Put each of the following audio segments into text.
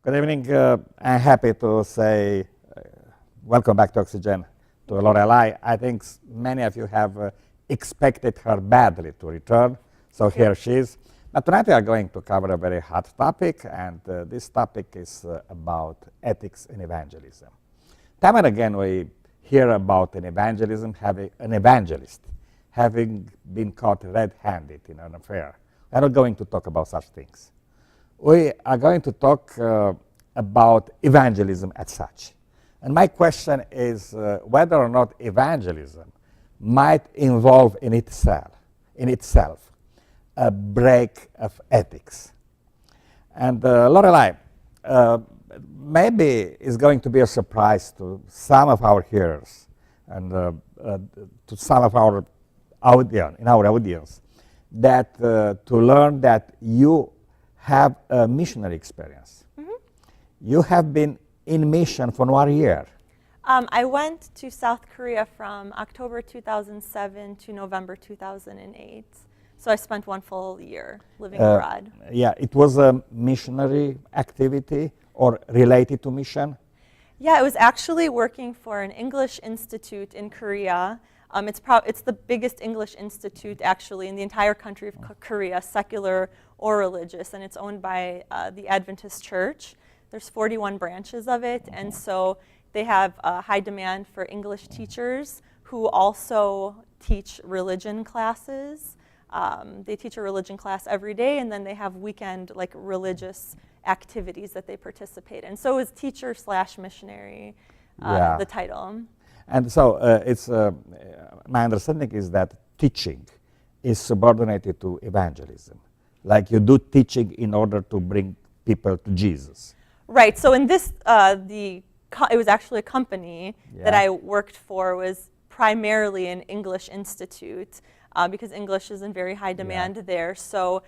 Good evening. I'm happy to say welcome back to Oxygen to Lorelei. I think many of you have expected her badly to return, so here she is. But tonight we are going to cover a very hot topic, and this topic is about ethics in evangelism. Time and again we hear about an evangelist having been caught red-handed in an affair. We're not going to talk about such things. We are going to talk about evangelism as such. And my question is whether or not evangelism might involve in itself a break of ethics. And Lorelei, maybe it's going to be a surprise to some of our hearers and to some of our audience that to learn that you have a missionary experience. Mm-hmm. You have been in mission for 1 year. I went to South Korea from October 2007 to November 2008. So I spent 1 full year living abroad. Yeah, it was a missionary activity or related to mission? Yeah, it was actually working for an English institute in Korea. It's the biggest English institute actually in the entire country of Korea, secular or religious, and it's owned by the Adventist Church. There's 41 branches of it, and so they have a high demand for English teachers who also teach religion classes. They teach a religion class every day, and then they have weekend religious activities that they participate in. So it was teacher / missionary, the title. And so it's my understanding is that teaching is subordinated to evangelism. Like you do teaching in order to bring people to Jesus. Right. So in this, it was actually a company that I worked for was primarily an English institute because English is in very high demand there. So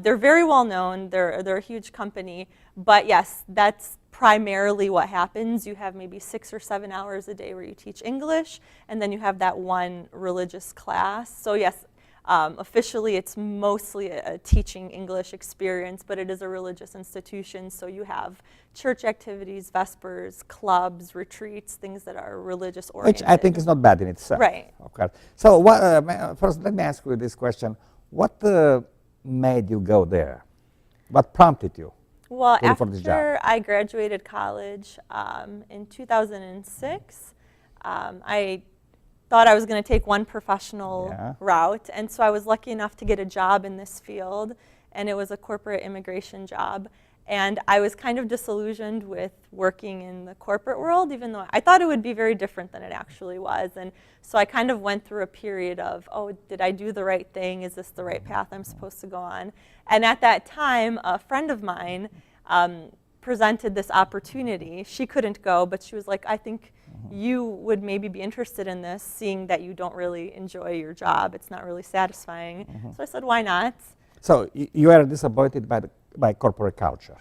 they're very well known. They're a huge company. But yes, that's primarily what happens. You have maybe 6 or 7 hours a day where you teach English, and then you have that one religious class. So yes, officially it's mostly a teaching English experience, but it is a religious institution. So you have church activities, vespers, clubs, retreats, things that are religious oriented. Which I think is not bad in itself. Right. Okay. So first let me ask you this question. What made you go there? What prompted you? Well, after I graduated college in 2006, I thought I was going to take one professional route, and so I was lucky enough to get a job in this field, and it was a corporate immigration job. And I was kind of disillusioned with working in the corporate world, even though I thought it would be very different than it actually was. And so I kind of went through a period of, did I do the right thing? Is this the right path I'm supposed to go on? And at that time, a friend of mine presented this opportunity. She couldn't go, but she was like, I think you would maybe be interested in this, seeing that you don't really enjoy your job. It's not really satisfying. So I said, why not? So you are disappointed by corporate culture?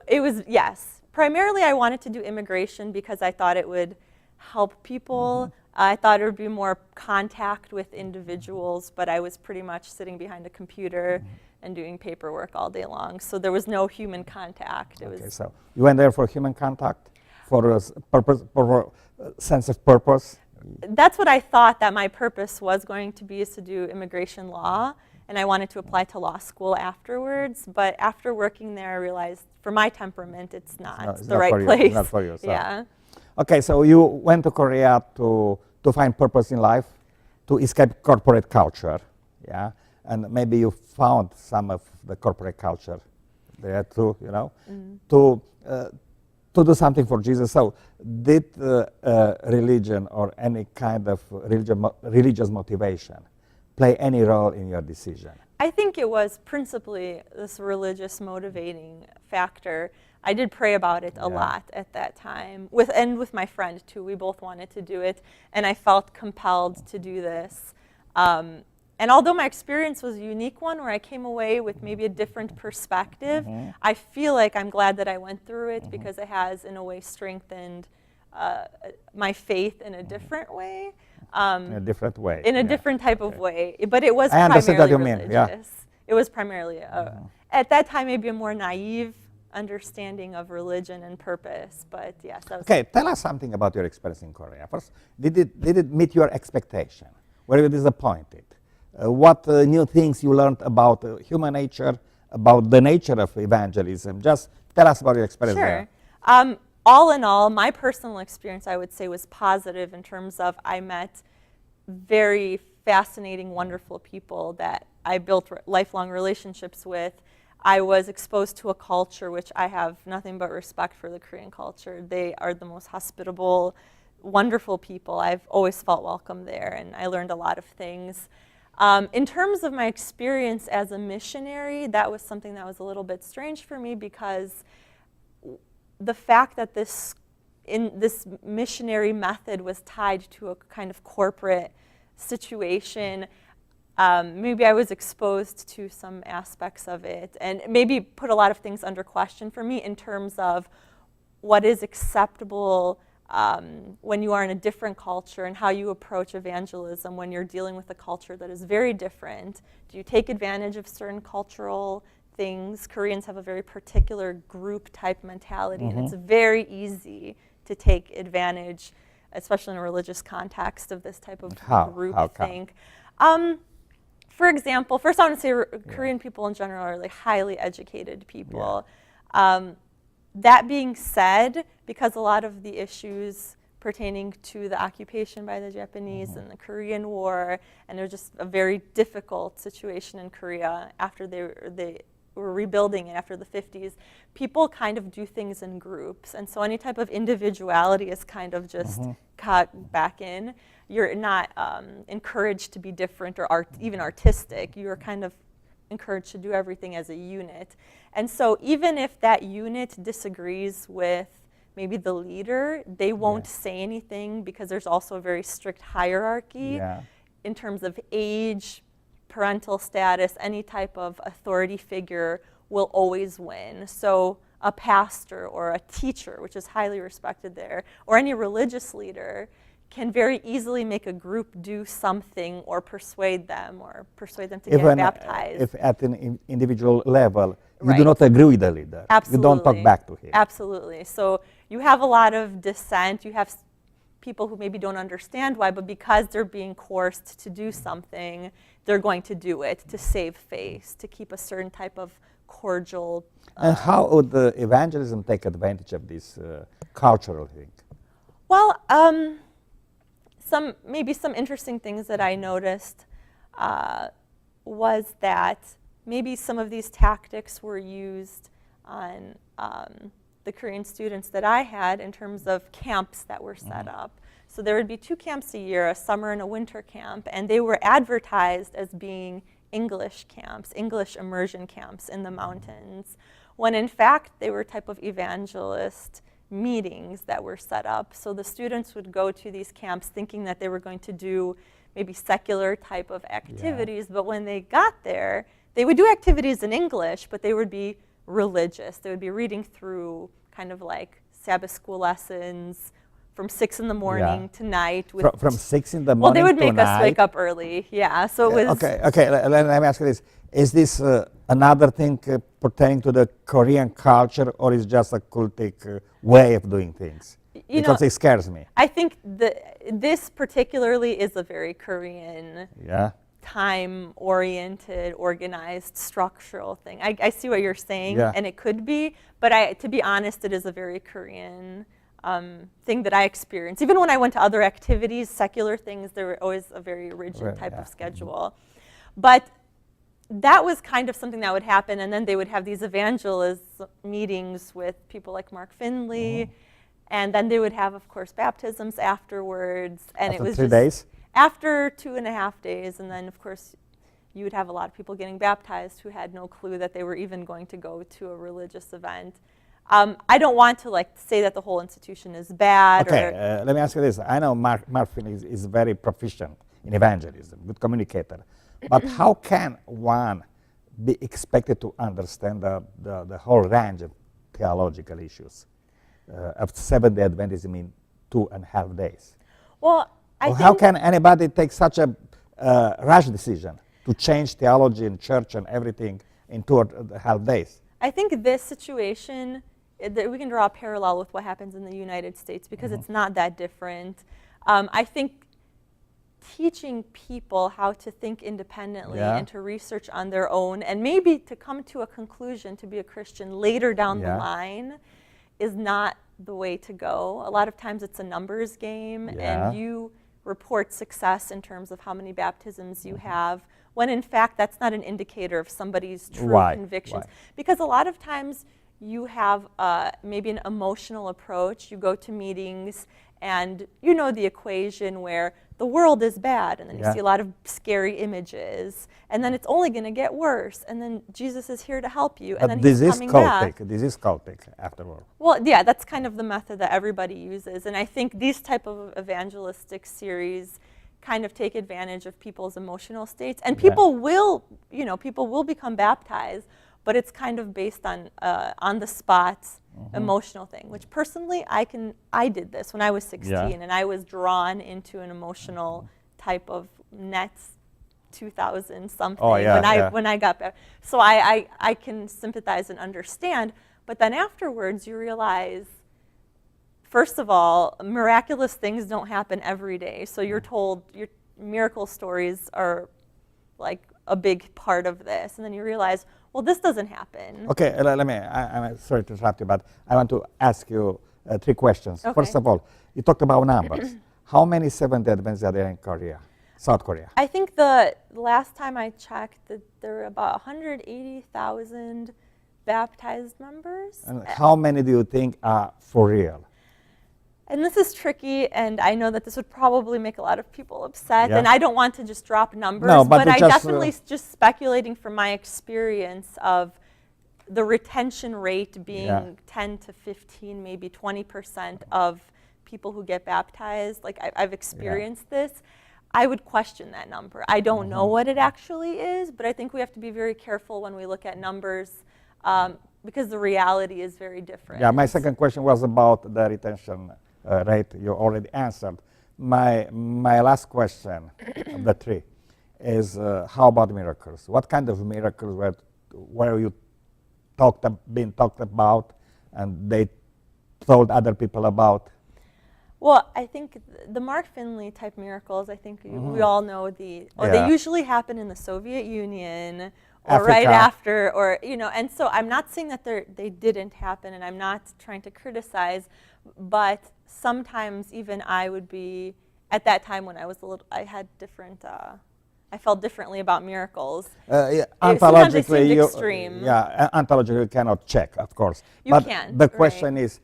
It was, yes. Primarily I wanted to do immigration because I thought it would help people. I thought it would be more contact with individuals, but I was pretty much sitting behind a computer and doing paperwork all day long. So there was no human contact. So you went there for human contact, for a purpose, for a sense of purpose? That's what I thought that my purpose was going to be, is to do immigration law. And I wanted to apply to law school afterwards, but after working there, I realized for my temperament, it's not the right place. It's not for you. So. Yeah. Okay, so you went to Korea to find purpose in life, to escape corporate culture, yeah, and maybe you found some of the corporate culture there too, to do something for Jesus. So, did religion or any kind of religious motivation play any role in your decision? I think it was principally this religious motivating factor. I did pray about it a lot at that time, with my friend too. We both wanted to do it, and I felt compelled to do this. And although my experience was a unique one, where I came away with maybe a different perspective, I feel like I'm glad that I went through it because it has, in a way, strengthened my faith in a different way. In a different way. In a different type of way. But it was I understand primarily what you religious. mean. It was primarily, at that time, maybe a more naive understanding of religion and purpose. But yes, that was okay. Tell us something about your experience in Korea. First, did it meet your expectation? Were you disappointed? What new things you learned about human nature, about the nature of evangelism? Just tell us about your experience there. All in all, my personal experience, I would say, was positive in terms of I met very fascinating, wonderful people that I built lifelong relationships with. I was exposed to a culture which I have nothing but respect for the Korean culture. They are the most hospitable, wonderful people. I've always felt welcome there, and I learned a lot of things. In terms of my experience as a missionary, that was something that was a little bit strange for me, because the fact that this missionary method was tied to a kind of corporate situation, maybe I was exposed to some aspects of it, and maybe put a lot of things under question for me in terms of what is acceptable when you are in a different culture, and how you approach evangelism when you're dealing with a culture that is very different. Do you take advantage of certain cultural things? Koreans have a very particular group type mentality, and it's very easy to take advantage, especially in a religious context, of this type of group think. For example, first I want to say Korean people in general are like highly educated people. That being said, because a lot of the issues pertaining to the occupation by the Japanese and the Korean War, and it was just a very difficult situation in Korea after they were rebuilding it after the 50s, people kind of do things in groups, and so any type of individuality is kind of just cut back in. You're not encouraged to be different or even artistic. You're kind of encouraged to do everything as a unit. And so even if that unit disagrees with maybe the leader, they won't say anything, because there's also a very strict hierarchy in terms of age, parental status. Any type of authority figure will always win. So a pastor or a teacher, which is highly respected there, or any religious leader, can very easily make a group do something or persuade them to get baptized. If at an individual level you do not agree with the leader, you don't talk back to him. Absolutely. So you have a lot of dissent. You have people who maybe don't understand why, but because they're being coerced to do something, they're going to do it to save face, to keep a certain type of cordial. And how would the evangelism take advantage of this cultural thing? Well, maybe some interesting things that I noticed was that maybe some of these tactics were used on the Korean students that I had in terms of camps that were set up. So there would be 2 camps a year, a summer and a winter camp, and they were advertised as being English camps, English immersion camps in the mountains, when in fact they were type of evangelist meetings that were set up. So the students would go to these camps thinking that they were going to do maybe secular type of activities, but when they got there, they would do activities in English, but they would be religious. They would be reading through kind of like Sabbath school lessons from 6 in the morning to night. From 6 in the morning. Well, they would make us night. Wake up early. Yeah. So it was. Okay. Let me ask you this: is this another thing pertaining to the Korean culture, or is just a cultic way of doing things? Because it scares me. I think this particularly is a very Korean. Time-oriented, organized, structural thing. I see what you're saying, and it could be, but to be honest, it is a very Korean thing that I experienced. Even when I went to other activities, secular things, there were always a very rigid type of schedule. But that was kind of something that would happen, and then they would have these evangelism meetings with people like Mark Finley, and then they would have, of course, baptisms afterwards. And After it was 3 days? After 2.5 days, and then of course you would have a lot of people getting baptized who had no clue that they were even going to go to a religious event. I don't want to say that the whole institution is bad. Okay, let me ask you this. I know Mark Finney is very proficient in evangelism, good communicator. But how can one be expected to understand the whole range of theological issues of Seventh-day Adventism in 2.5 days? Well, how can anybody take such a rash decision to change theology and church and everything in 2.5 days? I think this situation, we can draw a parallel with what happens in the United States because it's not that different. I think teaching people how to think independently and to research on their own and maybe to come to a conclusion to be a Christian later down the line is not the way to go. A lot of times it's a numbers game and you report success in terms of how many baptisms you have, when in fact that's not an indicator of somebody's true convictions. Because a lot of times you have maybe an emotional approach. You go to meetings and you know the equation where the world is bad, and then you see a lot of scary images, and then it's only going to get worse, and then Jesus is here to help you, and then he's coming back. This is cultic, after all. Well, yeah, that's kind of the method that everybody uses, and I think these type of evangelistic series kind of take advantage of people's emotional states, and people will, people will become baptized, but it's kind of based on the spot emotional thing, which personally I did this when I was 16 and I was drawn into an emotional type of nets 2000 something when I got back. So I can sympathize and understand, but then afterwards you realize, first of all, miraculous things don't happen every day. So you're told your miracle stories are like a big part of this, and then you realize, well, this doesn't happen. Okay, I'm sorry to interrupt you, but I want to ask you 3 questions. Okay. First of all, you talked about numbers. How many Seventh-day Adventists are there in Korea, South Korea? I think the last time I checked, there were about 180,000 baptized members. And how many do you think are for real? And this is tricky, and I know that this would probably make a lot of people upset, and I don't want to just drop numbers, but I definitely just speculating from my experience of the retention rate being 10 to 15, maybe 20% of people who get baptized. Like I've experienced this. I would question that number. I don't know what it actually is, but I think we have to be very careful when we look at numbers because the reality is very different. Yeah, my second question was about the retention rate. You already answered. My last question of the 3 is how about miracles? What kind of miracles were you being talked about and they told other people about? Well, I think the Mark Finley type miracles, I think we all know they usually happen in the Soviet Union or Africa. Right after, or, and so I'm not saying that they didn't happen, and I'm not trying to criticize, but sometimes even I would be, at that time when I was I had different, I felt differently about miracles. Ontologically, extreme. Ontologically you cannot check, of course. You can't. The question is,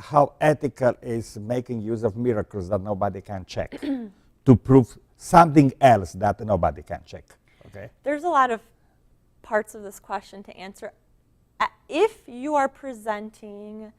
how ethical is making use of miracles that nobody can check to prove something else that nobody can check? Okay. There's a lot of parts of this question to answer. If you are presenting,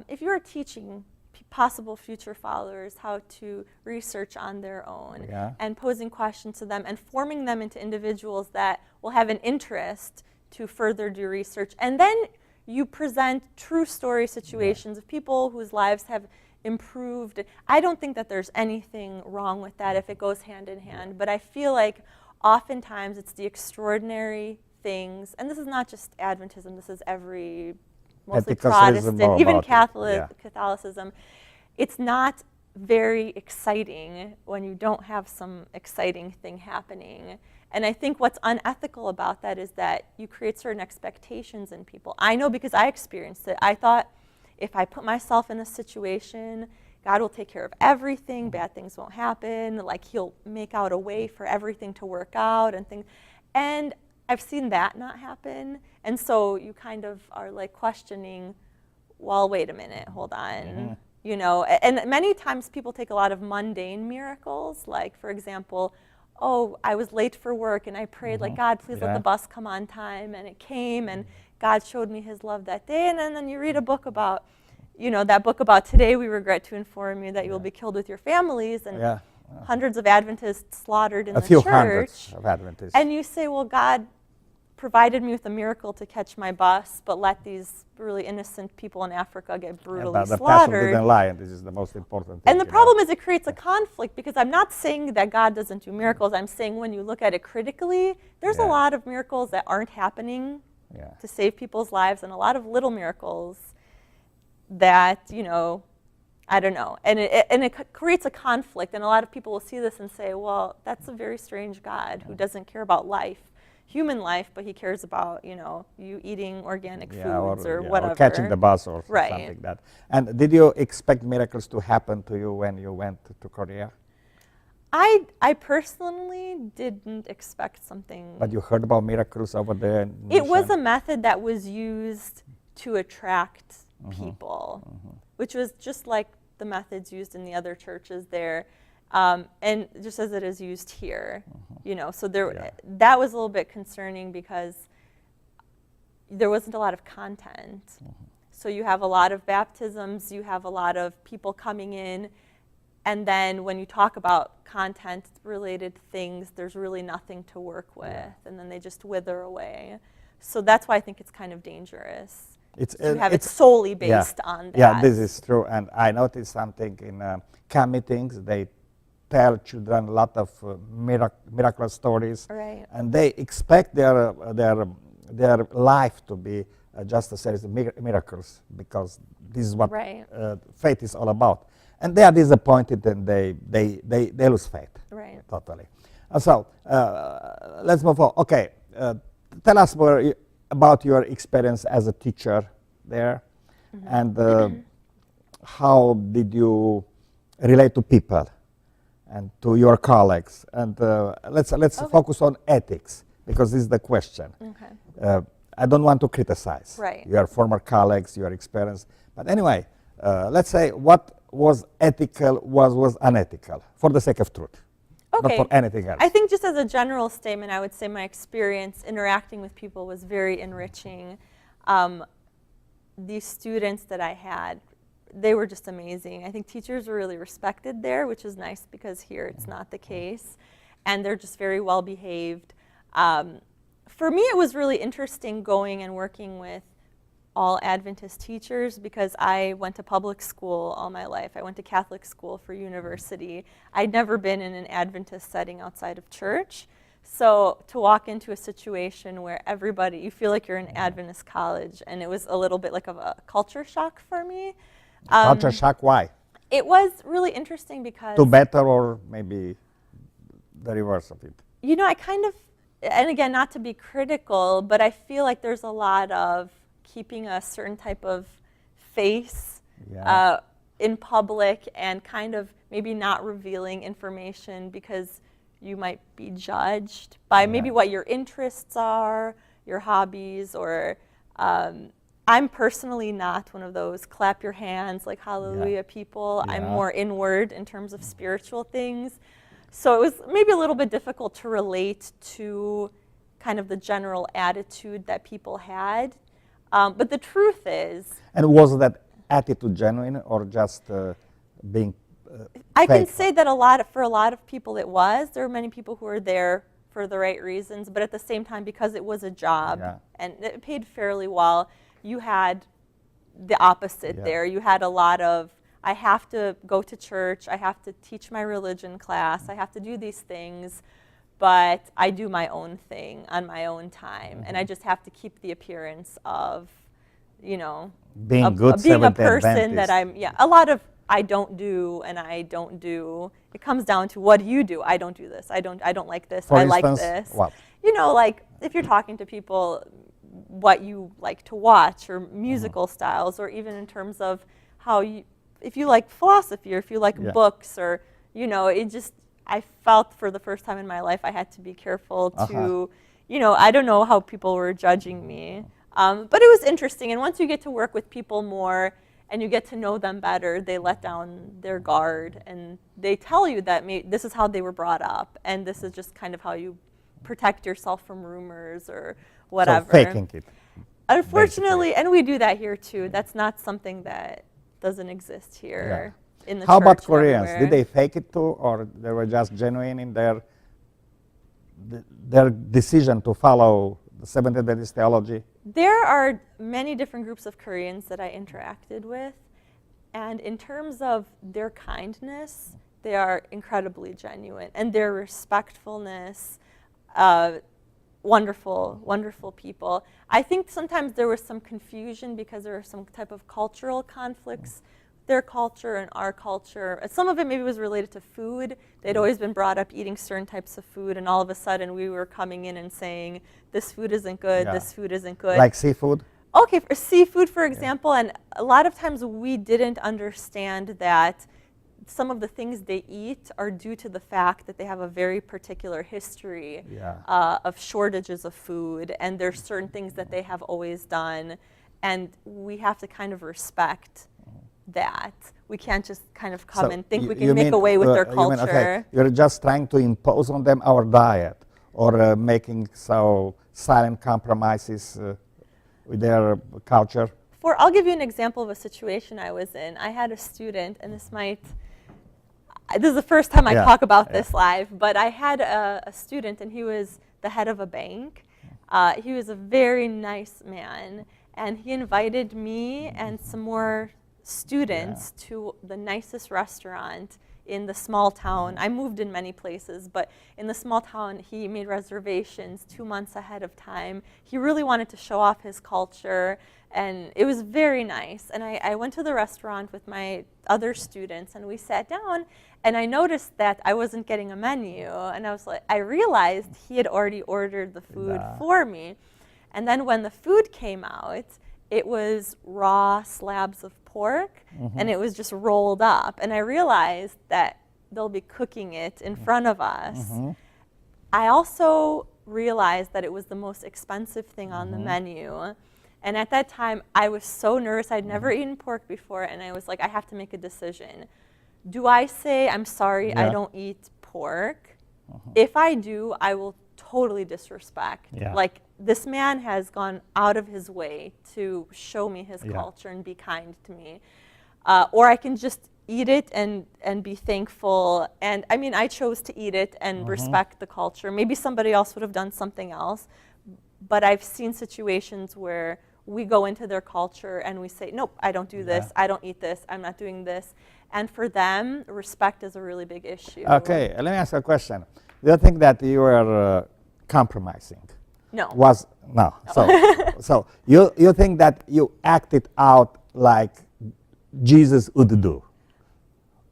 if you are teaching possible future followers how to research on their own and posing questions to them and forming them into individuals that will have an interest to further do research, and then you present true story situations of people whose lives have improved. I don't think that there's anything wrong with that if it goes hand in hand, but I feel like oftentimes it's the extraordinary things, and this is not just Adventism, this is mostly Protestant, even Catholicism. It's not very exciting when you don't have some exciting thing happening. And I think what's unethical about that is that you create certain expectations in people. I know because I experienced it. I thought if I put myself in a situation, God will take care of everything, bad things won't happen, like he'll make out a way for everything to work out and things. And I've seen that not happen. And so you kind of are like questioning, well, wait a minute, hold on. And many times people take a lot of mundane miracles, like for example, oh, I was late for work and I prayed like, God, please let the bus come on time, and it came, and God showed me his love that day. And then you read a book about, that book about today we regret to inform you that you will be killed with your families, and hundreds of Adventists slaughtered in the church. A few hundreds of Adventists. And you say, well, God provided me with a miracle to catch my bus, but let these really innocent people in Africa get brutally slaughtered. The pastor didn't lie, and this is the most important thing. And the problem is it creates a conflict, because I'm not saying that God doesn't do miracles. I'm saying when you look at it critically, there's a lot of miracles that aren't happening to save people's lives, and a lot of little miracles that, you know, I don't know. And it creates a conflict, and a lot of people will see this and say, well, that's a very strange God who doesn't care about life, human life, but he cares about, you know, you eating organic foods or whatever. Or catching the bus or right. something like that. And did you expect miracles to happen to you when you went to Korea? I personally didn't expect something. But you heard about miracles over there? It was a method that was used to attract people, which was just like the methods used in the other churches there, and just as it is used here, you know. So there, that was a little bit concerning because there wasn't a lot of content. So you have a lot of baptisms, you have a lot of people coming in, and then when you talk about content-related things, there's really nothing to work with, and then they just wither away. So that's why I think it's kind of dangerous. To have it solely based on that. Yeah, this is true. And I noticed something in camp meetings. They tell children a lot of miraculous stories, and they expect their life to be just a series of miracles, because this is what faith is all about. And they are disappointed, and they lose faith totally. So let's move on. Okay, tell us more about your experience as a teacher there, and how did you relate to people and to your colleagues? And let's focus on ethics, because this is the question. I don't want to criticize your former colleagues, your experience, but anyway, let's say what was ethical, was unethical, for the sake of truth. Not for anything else. I think just as a general statement, I would say my experience interacting with people was very enriching. These students that I had, they were just amazing. I think teachers were really respected there, which is nice because here it's not the case. And they're just very well behaved. For me, it was really interesting going and working with all Adventist teachers, because I went to public school all my life. I went to Catholic school for university. I'd never been in an Adventist setting outside of church. So to walk into a situation where everybody, you feel like you're in Adventist college, and it was a little bit like of a culture shock for me. Culture shock, why? It was really interesting because... To better, or maybe the reverse of it? You know, I kind of, and again, not to be critical, but I feel like there's a lot of keeping a certain type of face in public, and kind of maybe not revealing information because you might be judged by maybe what your interests are, your hobbies, or I'm personally not one of those clap your hands like hallelujah people. I'm more inward in terms of spiritual things. So it was maybe a little bit difficult to relate to kind of the general attitude that people had. But the truth is... And was that attitude genuine, or just being I can say that for a lot of people it was. There were many people who were there for the right reasons, but at the same time, because it was a job and it paid fairly well, you had the opposite there. You had a lot of, I have to go to church, I have to teach my religion class, I have to do these things, but I do my own thing on my own time, and I just have to keep the appearance of, you know, being a person that I'm, a lot of I don't do and I don't do. It comes down to, what do you do? I don't do this. I don't like this. For I instance, like this. What? You know, like if you're talking to people, what you like to watch, or musical styles, or even in terms of how you, if you like philosophy, or if you like books, or, you know, it just, I felt for the first time in my life I had to be careful to, you know, I don't know how people were judging me. But it was interesting, and once you get to work with people more and you get to know them better, they let down their guard, and they tell you that this is how they were brought up, and this is just kind of how you protect yourself from rumors or whatever. So faking it. Unfortunately, and we do that here too. That's not something that doesn't exist here in the church. How about Koreans? Did they fake it too, or they were just genuine in their decision to follow the Seventh-day Adventist theology? There are many different groups of Koreans that I interacted with, and in terms of their kindness, they are incredibly genuine, and their respectfulness, wonderful, wonderful people. I think sometimes there was some confusion because there were some type of cultural conflicts, their culture and our culture. Some of it maybe was related to food. They'd always been brought up eating certain types of food, and all of a sudden we were coming in and saying, this food isn't good, this food isn't good. Like seafood? Okay, for seafood, for example, and a lot of times we didn't understand that some of the things they eat are due to the fact that they have a very particular history of shortages of food, and there's certain things that they have always done, and we have to kind of respect that. We can't just kind of come and think we can make away with their culture. You're just trying to impose on them our diet, or making so silent compromises with their culture? I'll give you an example of a situation I was in. I had a student, and this is the first time I talk about this live, but I had a student, and he was the head of a bank. He was a very nice man, and he invited me and some more students to the nicest restaurant in the small town. I moved in many places, but in the small town, he made reservations 2 months ahead of time. He really wanted to show off his culture, and it was very nice. And I went to the restaurant with my other students, and we sat down, and I noticed that I wasn't getting a menu, and I realized he had already ordered the food for me. And then when the food came out, it was raw slabs of pork, and it was just rolled up. And I realized that they'll be cooking it in front of us. I also realized that it was the most expensive thing on the menu. And at that time, I was so nervous. I'd never eaten pork before, and I was like, I have to make a decision. Do I say, I'm sorry, I don't eat pork? If I do, I will totally disrespect. Like, this man has gone out of his way to show me his culture and be kind to me. Or I can just eat it and be thankful. And I mean, I chose to eat it and respect the culture. Maybe somebody else would have done something else. But I've seen situations where we go into their culture and we say, nope, I don't do this, I don't eat this, I'm not doing this. And for them, respect is a really big issue. Okay, let me ask you a question. Do you think that you were compromising? No. No. So you think that you acted out like Jesus would do?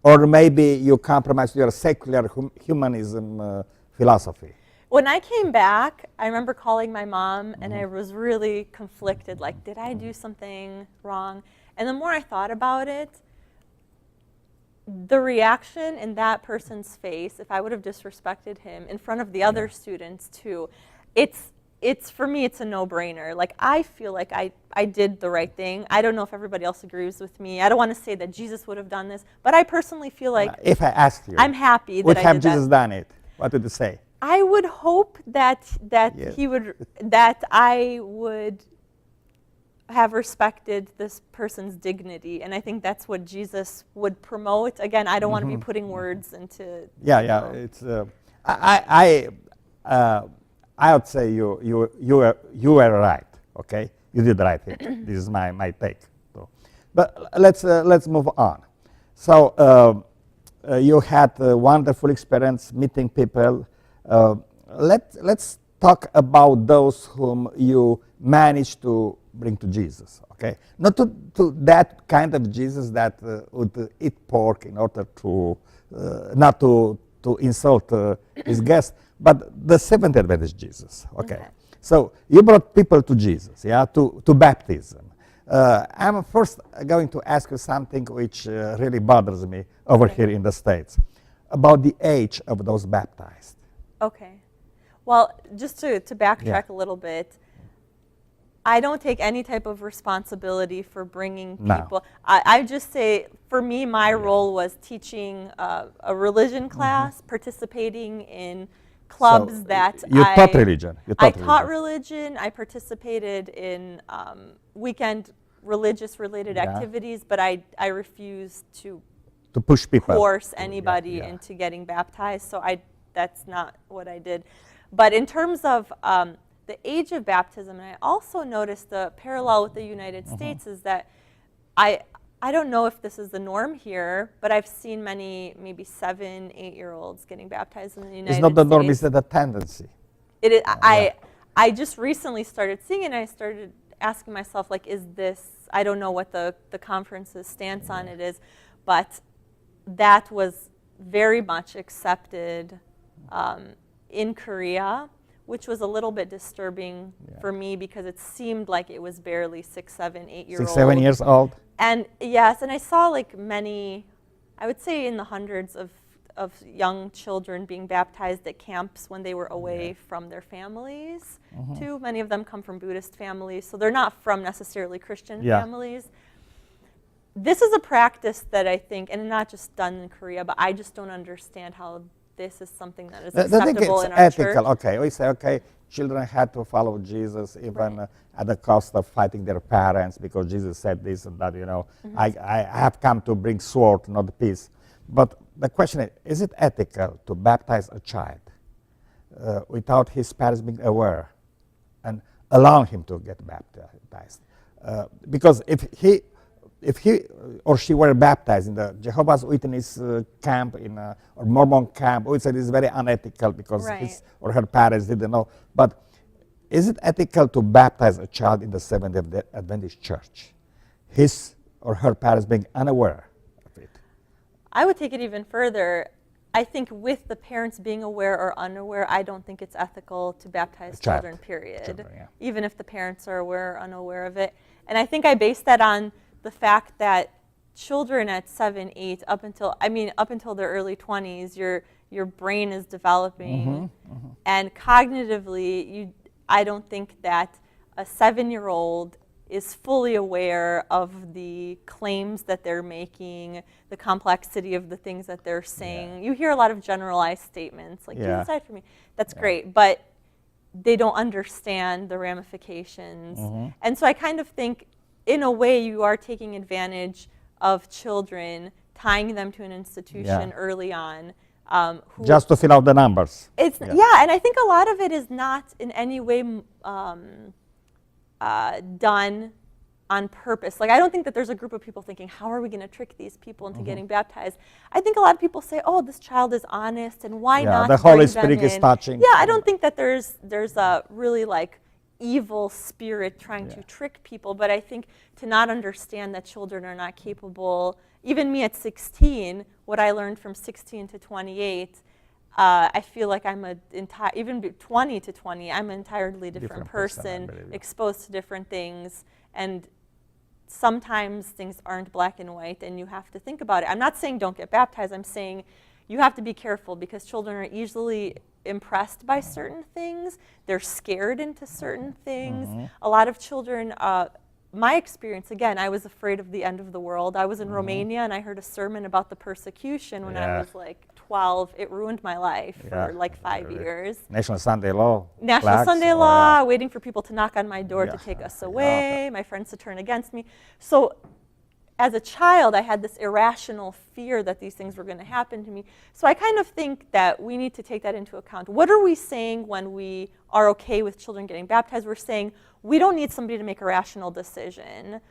Or maybe you compromised your secular humanism philosophy? When I came back, I remember calling my mom, and I was really conflicted, like, did I do something wrong? And the more I thought about it, the reaction in that person's face, if I would have disrespected him in front of the other students too, it's for me, it's a no-brainer. Like, I feel like I did the right thing. I don't know if everybody else agrees with me. I don't want to say that Jesus would have done this, but I personally feel like if I asked you, I'm happy that would I have did Jesus that. done it? What would you say? I would hope that he would, that I would have respected this person's dignity, and I think that's what Jesus would promote. Again, I don't want to be putting words into. It's I would say you were right. Okay, you did the right thing. This is my take. So, but let's move on. So you had a wonderful experience meeting people. Let's talk about those whom you managed to bring to Jesus. Okay, not to that kind of Jesus that would eat pork in order to not to insult his guests, but the Seventh Adventist Jesus. Okay, so you brought people to Jesus, to baptism. I'm first going to ask you something which really bothers me over here in the States, about the age of those baptized. Okay. Well, just to backtrack a little bit, I don't take any type of responsibility for bringing people. I just say, for me, my role was teaching a religion class, participating in clubs that you taught religion. I taught religion. I participated in weekend religious-related activities, but I refused to push people, force anybody into getting baptized. So that's not what I did. But in terms of the age of baptism, and I also noticed the parallel with the United States is that I don't know if this is the norm here, but I've seen many maybe 7-8-years-olds getting baptized in the United States. It's not the norm, it's the tendency. It is. I just recently started seeing it, and I started asking myself, like, is this, I don't know what the conference's stance on it is, but that was very much accepted in Korea, which was a little bit disturbing for me because it seemed like it was barely 6, 7, 8 years old. 6, 7 years old? And yes, and I saw like many, I would say in the hundreds of young children being baptized at camps when they were away from their families too. Many of them come from Buddhist families, so they're not from necessarily Christian families. This is a practice that I think, and not just done in Korea, but I just don't understand how this is something that is acceptable in our church. Okay, we say, okay, children had to follow Jesus even at the cost of fighting their parents because Jesus said this and that, you know. I have come to bring sword, not peace. But the question is it ethical to baptize a child without his parents being aware and allowing him to get baptized? Because if he or she were baptized in the Jehovah's Witness camp or Mormon camp, we say this is very unethical because his or her parents didn't know. But is it ethical to baptize a child in the Seventh-day Adventist church? His or her parents being unaware of it? I would take it even further. I think with the parents being aware or unaware, I don't think it's ethical to baptize children, period. Even if the parents are aware or unaware of it. And I think I base that on the fact that children at 7, 8, up until their early 20s, your brain is developing, and cognitively, I don't think that a 7-year-old is fully aware of the claims that they're making, the complexity of the things that they're saying. You hear a lot of generalized statements, like, Jesus died for me. That's great, but they don't understand the ramifications. And so I kind of think, in a way, you are taking advantage of children, tying them to an institution early on. Just to fill out the numbers. And I think a lot of it is not in any way done on purpose. Like, I don't think that there's a group of people thinking, how are we going to trick these people into getting baptized? I think a lot of people say, oh, this child is honest, and why not? The Holy Spirit is touching. Yeah, I don't think that there's a really like evil spirit trying to trick people, but I think to not understand that children are not capable, even me at 16, what I learned from 16 to 28, I feel like I'm even 20 to 20, I'm an entirely different person, exposed to different things, and sometimes things aren't black and white, and you have to think about it. I'm not saying don't get baptized, I'm saying you have to be careful because children are easily impressed by certain things. They're scared into certain things. A lot of children, my experience, again, I was afraid of the end of the world. I was in Romania and I heard a sermon about the persecution when I was like 12. It ruined my life for like 5 years. National Sunday Law. National Sunday Law, waiting for people to knock on my door to take us away, my friends to turn against me. So as a child, I had this irrational fear that these things were going to happen to me. So I kind of think that we need to take that into account. What are we saying when we are okay with children getting baptized? We're saying we don't need somebody to make a rational decision.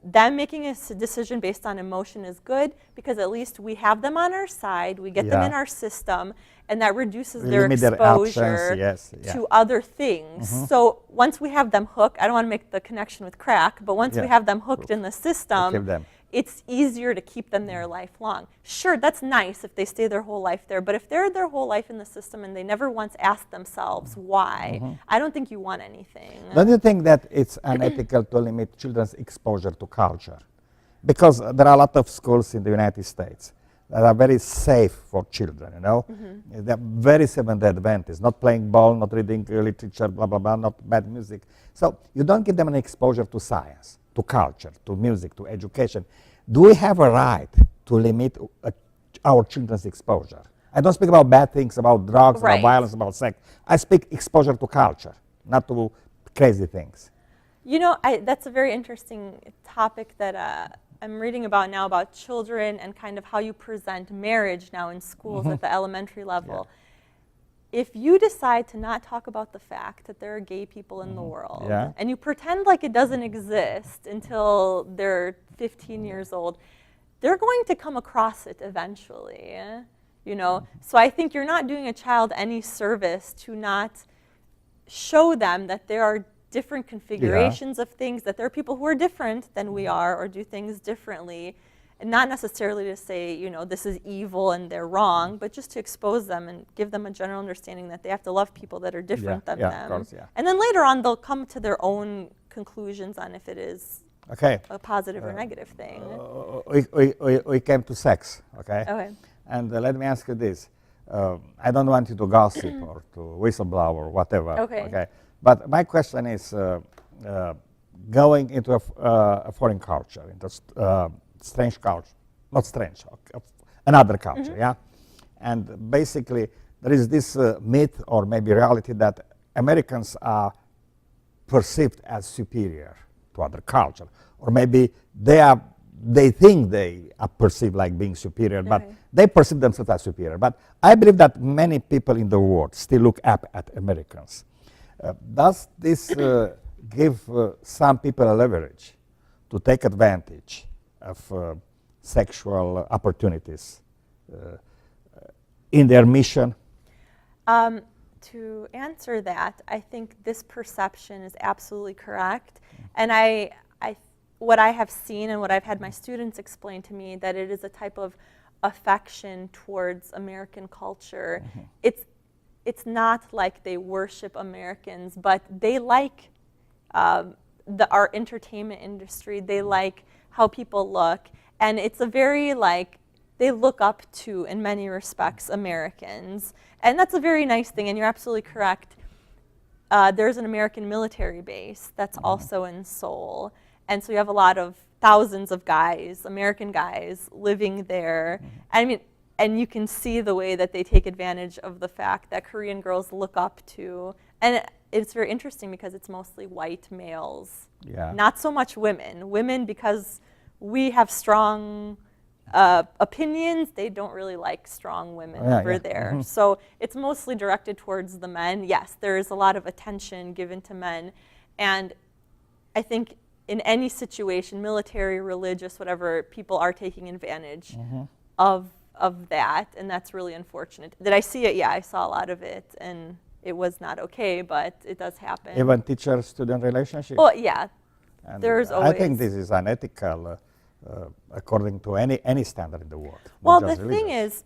Them making a decision based on emotion is good because at least we have them on our side, we get them in our system, and that reduces their exposure to other things. So once we have them hooked, I don't want to make the connection with crack, but once we have them hooked in the system, it's easier to keep them there lifelong. Sure, that's nice if they stay their whole life there, but if they're their whole life in the system and they never once ask themselves why, I don't think you want anything. Don't you think that it's unethical to limit children's exposure to culture? Because there are a lot of schools in the United States that are very safe for children, you know? They're very Seventh-day Adventists, not playing ball, not reading literature, blah, blah, blah, not bad music. So you don't give them an exposure to science, to culture, to music, to education. Do we have a right to limit our children's exposure? I don't speak about bad things, about drugs, about violence, about sex. I speak exposure to culture, not to crazy things. You know, that's a very interesting topic that I'm reading about now, about children and kind of how you present marriage now in schools at the elementary level. If you decide to not talk about the fact that there are gay people in the world, and you pretend like it doesn't exist until they're 15 years old, they're going to come across it eventually, you know? So I think you're not doing a child any service to not show them that there are different configurations of things, that there are people who are different than we are or do things differently. And not necessarily to say, you know, this is evil and they're wrong, but just to expose them and give them a general understanding that they have to love people that are different than them. Of course, and then later on, they'll come to their own conclusions on if it is a positive or negative thing. We came to sex, okay? And let me ask you this. I don't want you to gossip or to whistleblow or whatever, okay? But my question is, going into a foreign culture, into strange culture, not strange, another culture, yeah? And basically, there is this myth or maybe reality that Americans are perceived as superior to other culture, or maybe they think they are perceived like being superior, but they perceive themselves as superior. But I believe that many people in the world still look up at Americans. Does this give some people a leverage to take advantage of sexual opportunities in their mission? To answer that, I think this perception is absolutely correct. And what I have seen and what I've had my students explain to me, that it is a type of affection towards American culture. It's not like they worship Americans, but they like our entertainment industry. They like how people look. And it's a very they look up to, in many respects, Americans. And that's a very nice thing, and you're absolutely correct. There's an American military base that's also in Seoul. And so you have a lot of thousands of guys, American guys, living there. I mean, and you can see the way that they take advantage of the fact that Korean girls look up to. And it's very interesting because it's mostly white males, not so much women. Women, because we have strong opinions, they don't really like strong women over there. So it's mostly directed towards the men. Yes, there is a lot of attention given to men. And I think in any situation, military, religious, whatever, people are taking advantage of that, and that's really unfortunate. Did I see it? Yeah, I saw a lot of it, and it was not okay, but it does happen. Even teacher-student relationship? Oh, yeah. And there's always... I think this is unethical according to any standard in the world. Well, the thing is,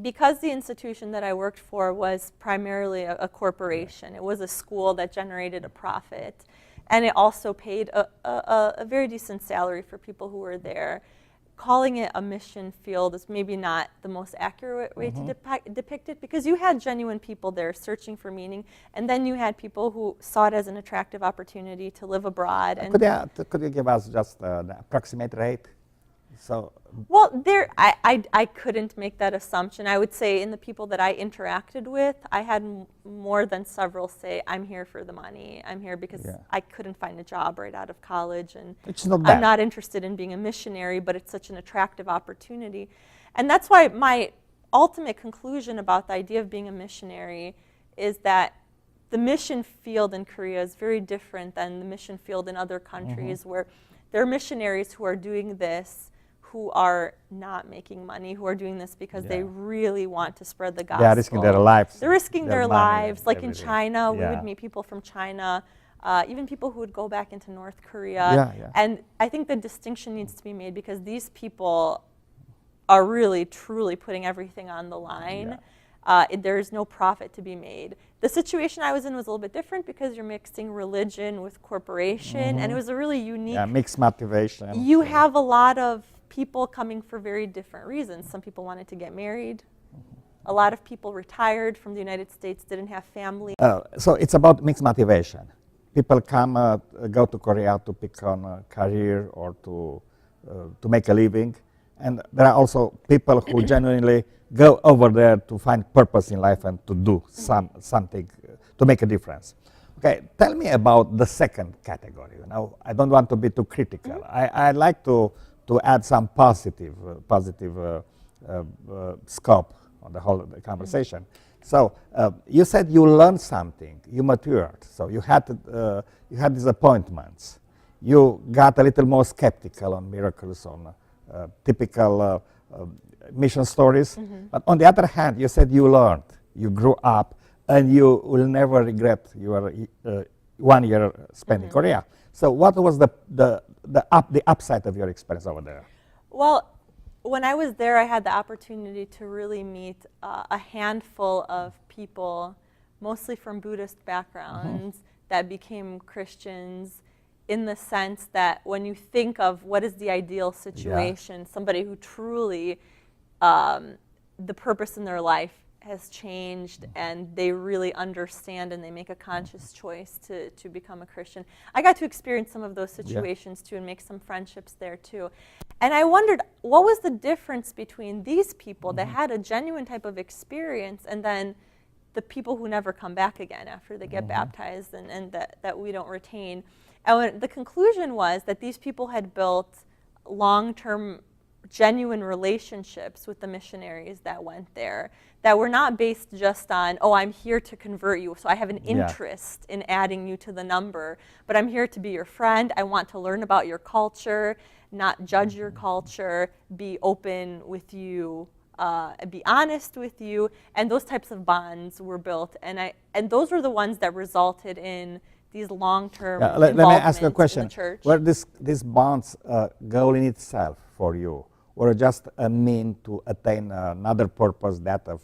because the institution that I worked for was primarily a corporation, it was a school that generated a profit, and it also paid a very decent salary for people who were there. Calling it a mission field is maybe not the most accurate way to depict it, because you had genuine people there searching for meaning, and then you had people who saw it as an attractive opportunity to live abroad. And could you give us just an approximate rate? So, well, I couldn't make that assumption. I would say in the people that I interacted with, I had more than several say, I'm here for the money. I'm here because I couldn't find a job right out of college, and I'm not interested in being a missionary, but it's such an attractive opportunity. And that's why my ultimate conclusion about the idea of being a missionary is that the mission field in Korea is very different than the mission field in other countries, where there are missionaries who are doing this who are not making money, who are doing this because they really want to spread the gospel. They are risking their lives. They're risking their lives. Like in China, we would meet people from China, even people who would go back into North Korea. And I think the distinction needs to be made, because these people are really, truly putting everything on the line. There's no profit to be made. The situation I was in was a little bit different, because you're mixing religion with corporation, and it was a really unique... mixed motivation. You have a lot of people coming for very different reasons. Some people wanted to get married. A lot of people retired from the United States, didn't have family. So it's about mixed motivation. People come, go to Korea to pick on a career or to make a living. And there are also people who genuinely go over there to find purpose in life and to do something, to make a difference. Okay, tell me about the second category. You know, I don't want to be too critical. I'd like to add some positive scope on the whole conversation. So you said you learned something, you matured, so you had disappointments. You got a little more skeptical on miracles, on typical mission stories. But on the other hand, you said you learned, you grew up, and you will never regret your 1 year spent in Korea. So what was the upside of your experience over there? Well, when I was there, I had the opportunity to really meet a handful of people, mostly from Buddhist backgrounds, that became Christians, in the sense that when you think of what is the ideal situation, somebody who truly, the purpose in their life has changed and they really understand and they make a conscious choice to become a Christian. I got to experience some of those situations too and make some friendships there too. And I wondered, what was the difference between these people that had a genuine type of experience and then the people who never come back again after they get baptized and that we don't retain. And the conclusion was that these people had built long-term genuine relationships with the missionaries that went there that were not based just on, oh, I'm here to convert you, so I have an interest in adding you to the number, but I'm here to be your friend. I want to learn about your culture, not judge your culture, be open with you, be honest with you, and those types of bonds were built, and those were the ones that resulted in these long-term let me ask you a question. In the church. Were these bonds goal in itself for you, or just a mean to attain another purpose, that of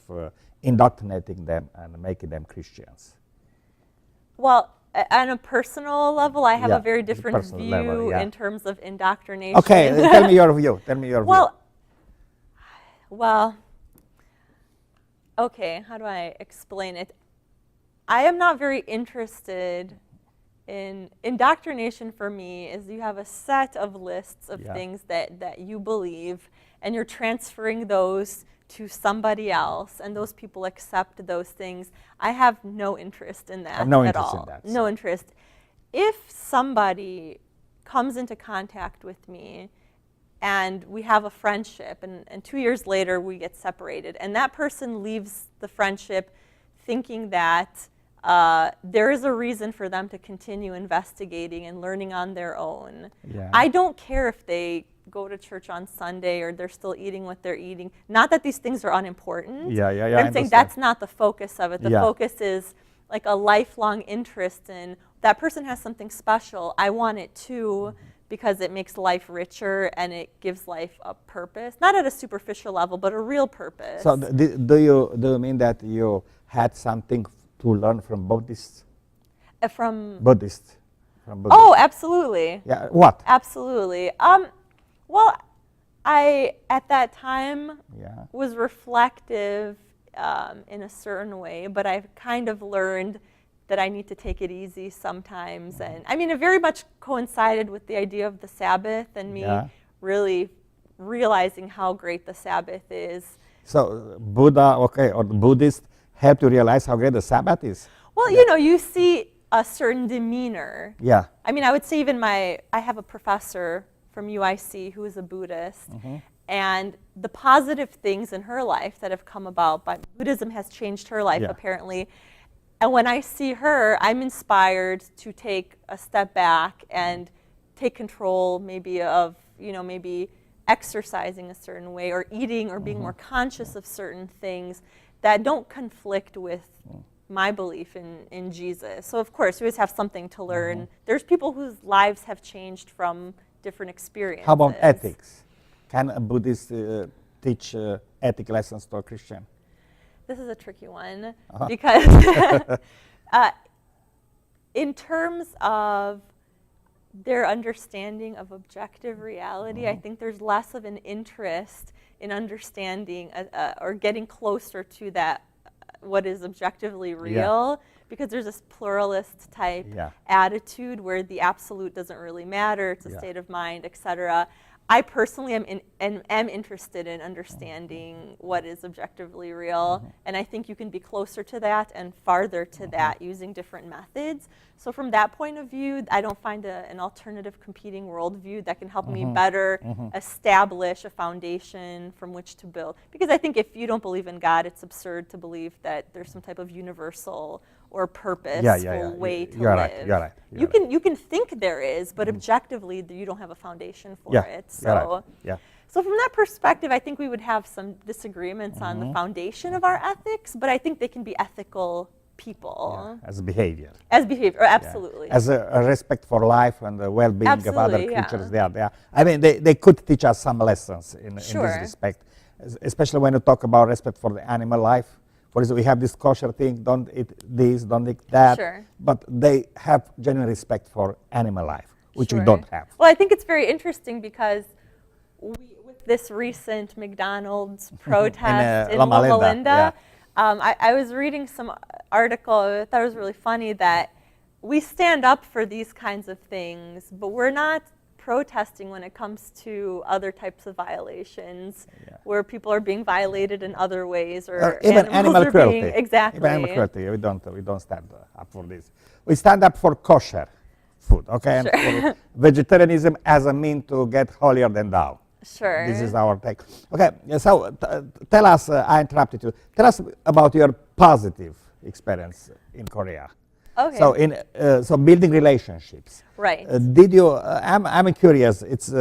indoctrinating them and making them Christians? Well, on a personal level, I have a very different view in terms of indoctrination. Okay, tell me your view. Tell me your view. Well, okay, how do I explain it? I am not very interested in indoctrination. For me, is you have a set of lists of things that you believe, and you're transferring those to somebody else, and those people accept those things. I have no interest in that at all. No interest. If somebody comes into contact with me and we have a friendship, and 2 years later we get separated, and that person leaves the friendship thinking that there is a reason for them to continue investigating and learning on their own. I don't care if they go to church on Sunday or they're still eating what they're eating. Not that these things are unimportant. But I'm saying that's not the focus of it. The focus is like a lifelong interest in that person has something special. I want it too, because it makes life richer and it gives life a purpose. Not at a superficial level, but a real purpose. So do you mean that you had something to learn from Buddhists? From Buddhists. Oh, absolutely. Yeah. What? Absolutely. Well, I at that time was reflective in a certain way, but I've kind of learned that I need to take it easy sometimes. And I mean, it very much coincided with the idea of the Sabbath and me really realizing how great the Sabbath is. So Buddha, or the Buddhist help you realize how great the Sabbath is? Well, you know, you see a certain demeanor. I mean, I would say even I have a professor from UIC who is a Buddhist, and the positive things in her life that have come about by Buddhism has changed her life apparently. And when I see her, I'm inspired to take a step back and take control maybe of, you know, maybe exercising a certain way or eating or being more conscious of certain things that don't conflict with my belief in Jesus. So of course, we always have something to learn. There's people whose lives have changed from different experiences. How about ethics? Can a Buddhist teach ethic lessons to a Christian? This is a tricky one because in terms of their understanding of objective reality, I think there's less of an interest in understanding or getting closer to that, what is objectively real, because there's this pluralist type attitude where the absolute doesn't really matter, it's a state of mind, etc. I personally am interested in understanding what is objectively real, and I think you can be closer to that and farther to that using different methods. So from that point of view, I don't find an alternative competing worldview that can help me better establish a foundation from which to build. Because I think if you don't believe in God, it's absurd to believe that there's some type of universal or purposeful way to live. You can think there is, but objectively you don't have a foundation for it. So, so from that perspective, I think we would have some disagreements on the foundation of our ethics, but I think they can be ethical people. Yeah, as behavior. As behavior, absolutely. Yeah. As a respect for life and the well-being of other Absolutely, creatures. yeah. I mean, they could teach us some lessons in this Sure. respect, especially when you talk about respect for the animal life. For example, we have this kosher thing, don't eat this, don't eat that. Sure. But they have genuine respect for animal life, which we Sure. don't have. Well, I think it's very interesting because with this recent McDonald's protest in Loma Loma Linda, Linda, I was reading some article, I thought it was really funny that we stand up for these kinds of things, but we're not protesting when it comes to other types of violations where people are being violated in other ways, or even animal are cruelty. being, exactly. Even animal cruelty. We don't stand up for this. We stand up for kosher food, okay, Sure. and for vegetarianism as a mean to get holier than thou. Sure. This is our take. Okay, so tell us, I interrupted you. Tell us about your positive experience in Korea. Okay. So so building relationships. Right. Did you? I'm curious. It's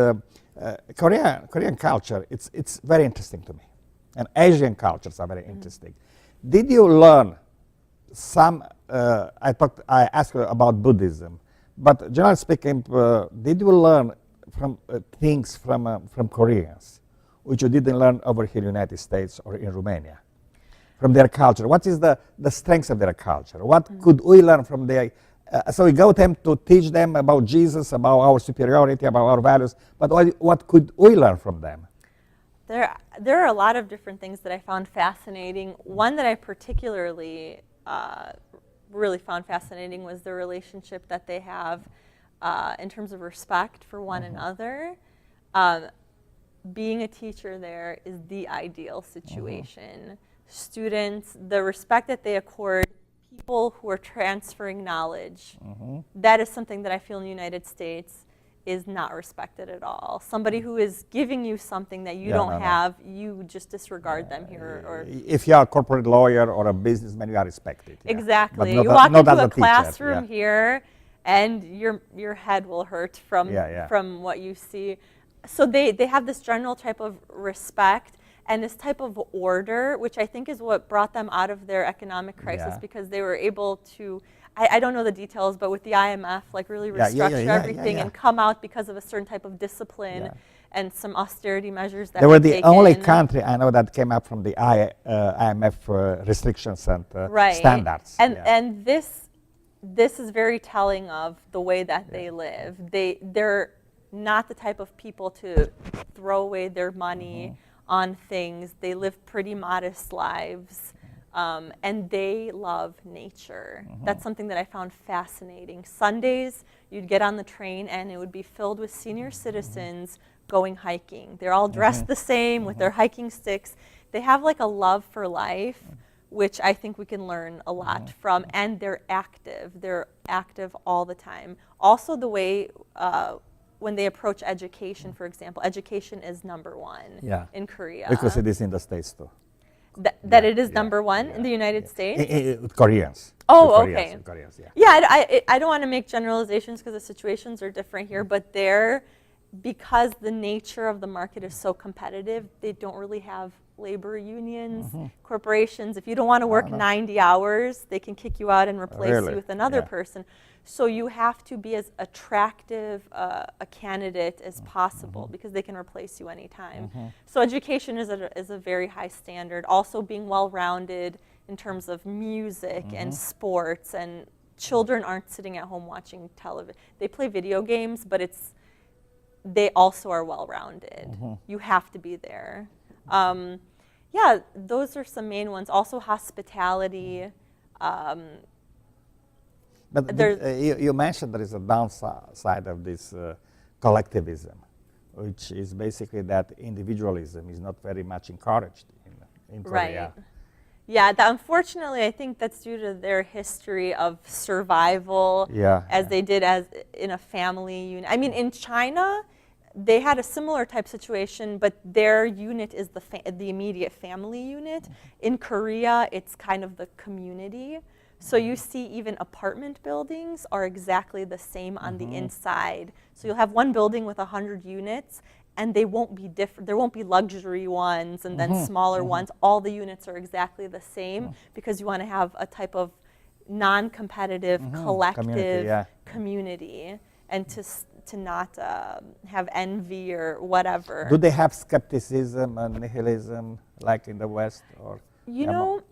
Korean culture. It's very interesting to me, and Asian cultures are very interesting. Did you learn some? I asked you about Buddhism, but generally speaking, did you learn from things from Koreans, which you didn't learn over here in the United States or in Romania? From their culture, what is the strengths of their culture? What could we learn from their? So we go to them to teach them about Jesus, about our superiority, about our values. But what could we learn from them? There are a lot of different things that I found fascinating. One that I particularly really found fascinating was the relationship that they have in terms of respect for one another. Being a teacher there is the ideal situation. Students, the respect that they accord people who are transferring knowledge, that is something that I feel in the United States is not respected at all. Somebody who is giving you something that you don't have, you just disregard them here. Or if you are a corporate lawyer or a businessman, you are respected. Yeah. Exactly. But you walk not into as a classroom teacher, here, and your head will hurt from what you see. So they have this general type of respect and this type of order, which I think is what brought them out of their economic crisis, because they were able to, I don't know the details, but with the IMF, like really restructure everything and come out because of a certain type of discipline and some austerity measures that they were the taken. only country I know that came up from the IMF restrictions and standards. And this is very telling of the way that they live. They're not the type of people to throw away their money on things. They live pretty modest lives, and they love nature. That's something that I found fascinating. Sundays, you'd get on the train and it would be filled with senior citizens going hiking. They're all dressed the same with their hiking sticks. They have like a love for life, which I think we can learn a lot from, and they're active. They're active all the time. Also the way when they approach education, for example, education is number one in Korea. Because it is in the States too. That it is number one in the United States? Koreans. Oh, Koreans, okay. Koreans, I don't want to make generalizations because the situations are different here, but because the nature of the market is so competitive, they don't really have labor unions, corporations. If you don't want to work 90 hours, they can kick you out and replace you with another person. So you have to be as attractive a candidate as possible because they can replace you anytime. So education is a very high standard. Also being well-rounded in terms of music and sports, and children aren't sitting at home watching television. They play video games, but they also are well-rounded. You have to be there. Those are some main ones. Also hospitality. But you mentioned there is a downside of this collectivism, which is basically that individualism is not very much encouraged in Korea. Right. Yeah, unfortunately, I think that's due to their history of survival as they did as in a family unit. I mean, in China, they had a similar type situation, but their unit is the immediate family unit. In Korea, it's kind of the community. So you see even apartment buildings are exactly the same on the inside. So you'll have one building with 100 units, and they won't be different. There won't be luxury ones and then smaller ones. All the units are exactly the same because you want to have a type of non-competitive, collective community, and to not have envy or whatever. Do they have skepticism and nihilism like in the West? Or you know,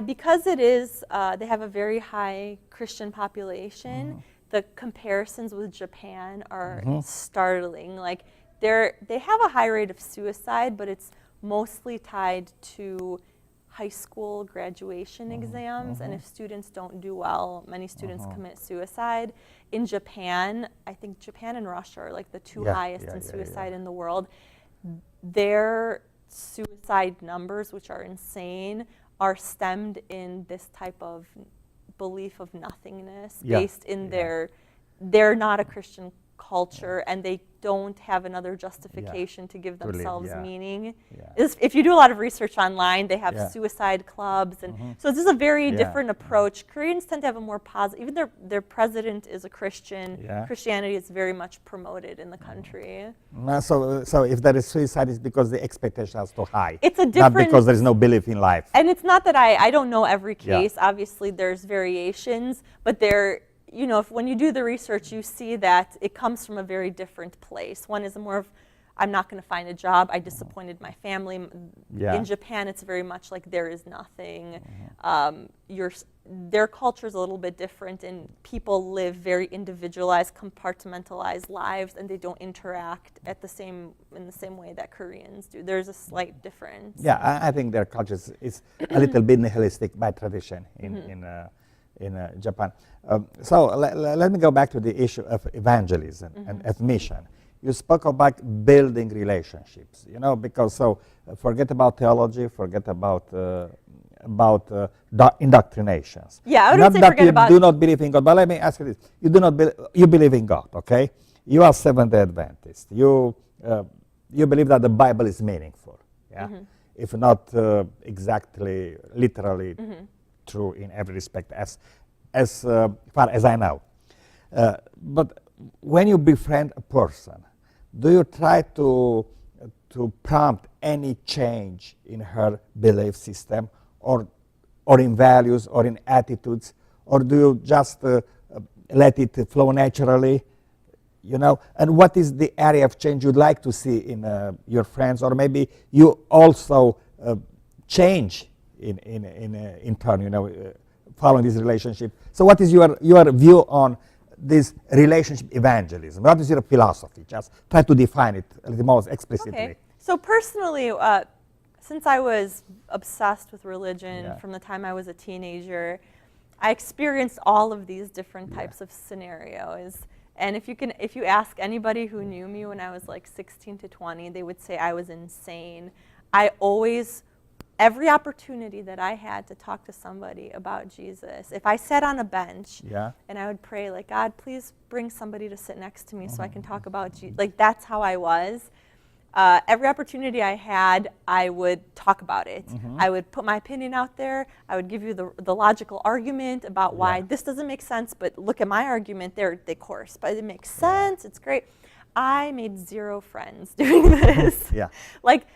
because it is, they have a very high Christian population, the comparisons with Japan are startling. Like, they have a high rate of suicide, but it's mostly tied to high school graduation exams, and if students don't do well, many students commit suicide. In Japan, I think Japan and Russia are like the two highest in suicide in the world. Their suicide numbers, which are insane, are stemmed in this type of belief of nothingness, based in they're not a Christian culture, and they don't have another justification to give themselves meaning. If you do a lot of research online, they have suicide clubs, and so this is a very different approach. Koreans tend to have a more positive, even their president is a Christian. Christianity is very much promoted in the country. So if there is suicide, it's because the expectation is too high. It's a different, not because there is no belief in life. And it's not that I don't know every case. Obviously, there's variations, but you know, when you do the research, you see that it comes from a very different place. One is more of, I'm not going to find a job, I disappointed my family. In Japan, it's very much like there is nothing. Their culture is a little bit different, and people live very individualized, compartmentalized lives, and they don't interact in the same way that Koreans do. There's a slight difference. Yeah, I think their culture is a little bit nihilistic by tradition in Japan. So let me go back to the issue of evangelism and of mission. You spoke about building relationships, you know, because forget about theology, forget about indoctrinations. Yeah, I would not say forget about. You do not believe in God, but let me ask you this: you believe in God, okay? You are Seventh-day Adventist. You believe that the Bible is meaningful, if not exactly, literally. True in every respect, as far as I know. But when you befriend a person, do you try to prompt any change in her belief system, or in values, or in attitudes, or do you just let it flow naturally? You know, and what is the area of change you'd like to see in your friends, or maybe you also change in turn, you know, following this relationship. So what is your view on this relationship evangelism? What is your philosophy? Just try to define it a little more explicitly. Okay. So personally, since I was obsessed with religion from the time I was a teenager, I experienced all of these different types of scenarios. And if you ask anybody who knew me when I was like 16 to 20, they would say I was insane. Every opportunity that I had to talk to somebody about Jesus, if I sat on a bench and I would pray, like, God, please bring somebody to sit next to me so I can talk about Jesus. Like, that's how I was. Every opportunity I had, I would talk about it. I would put my opinion out there. I would give you the logical argument about why this doesn't make sense, but look at my argument. They correspond. It makes sense. It's great. I made 0 friends doing this. Like,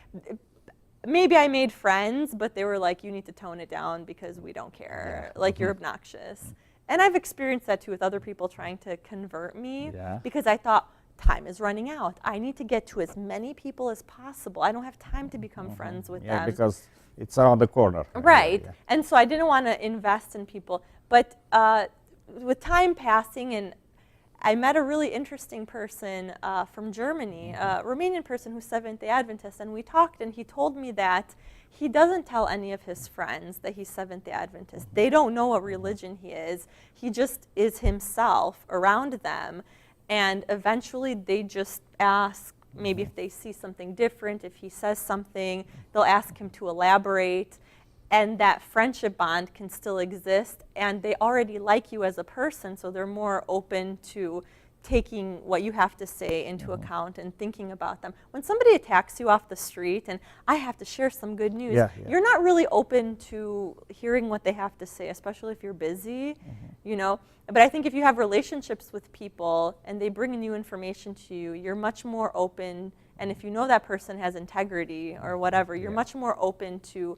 maybe I made friends, but they were like, you need to tone it down because we don't care. Like, you're obnoxious. And I've experienced that too with other people trying to convert me because I thought, time is running out. I need to get to as many people as possible. I don't have time to become friends with them. Because it's around the corner. Right. And so I didn't want to invest in people. But with time passing, and I met a really interesting person from Germany, a Romanian person who's Seventh-day Adventist, and we talked, and he told me that he doesn't tell any of his friends that he's Seventh-day Adventist. They don't know what religion he is. He just is himself around them, and eventually they just ask, maybe if they see something different, if he says something, they'll ask him to elaborate. And that friendship bond can still exist, and they already like you as a person, so they're more open to taking what you have to say into account and thinking about them. When somebody attacks you off the street and I have to share some good news, you're not really open to hearing what they have to say, especially if you're busy, you know. But I think if you have relationships with people and they bring new information to you, you're much more open, and if you know that person has integrity or whatever, you're much more open to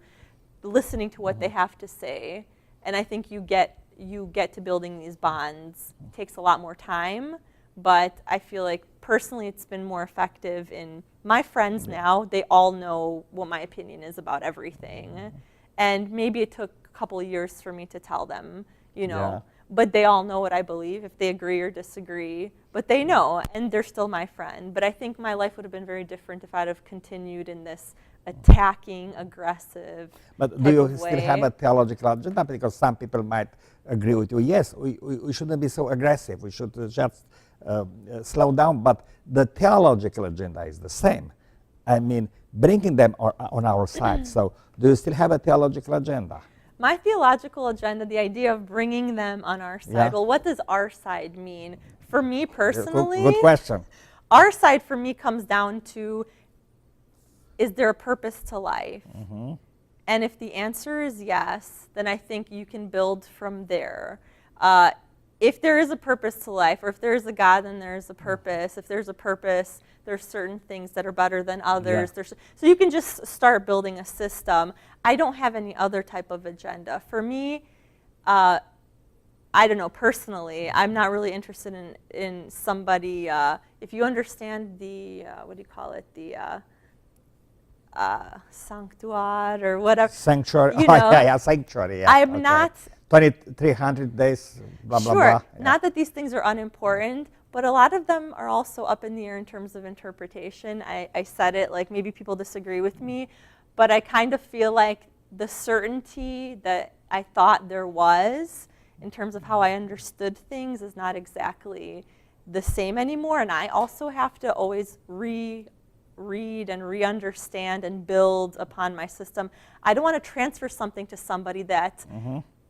listening to what they have to say. And I think you get you get to building these bonds. It takes a lot more time, but I feel like personally it's been more effective in my friends now. They all know what my opinion is about everything. And maybe it took a couple of years for me to tell them, you know, but they all know what I believe, if they agree or disagree. But they know, and they're still my friend. But I think my life would have been very different if I'd have continued in this attacking, aggressive But do you way. still have a theological agenda? Because some people might agree with you, yes, we shouldn't be so aggressive. We should just slow down. But the theological agenda is the same. I mean, bringing them on our side. So do you still have a theological agenda? My theological agenda, the idea of bringing them on our side, well, what does our side mean? For me personally, good question. Our side for me comes down to, is there a purpose to life? And if the answer is yes, then I think you can build from there. If there is a purpose to life, or if there is a God, then there is a purpose. If there's a purpose, there's certain things that are better than others. So you can just start building a system. I don't have any other type of agenda. For me, I don't know, personally, I'm not really interested in somebody, if you understand the, what do you call it, the sanctuary or whatever. Sanctuary, you know, sanctuary, I'm not... 2,300 days, blah, blah, blah. Not that these things are unimportant, but a lot of them are also up in the air in terms of interpretation. I said it, like maybe people disagree with me, but I kind of feel like the certainty that I thought there was in terms of how I understood things is not exactly the same anymore. And I also have to always read and re-understand and build upon my system. I don't want to transfer something to somebody that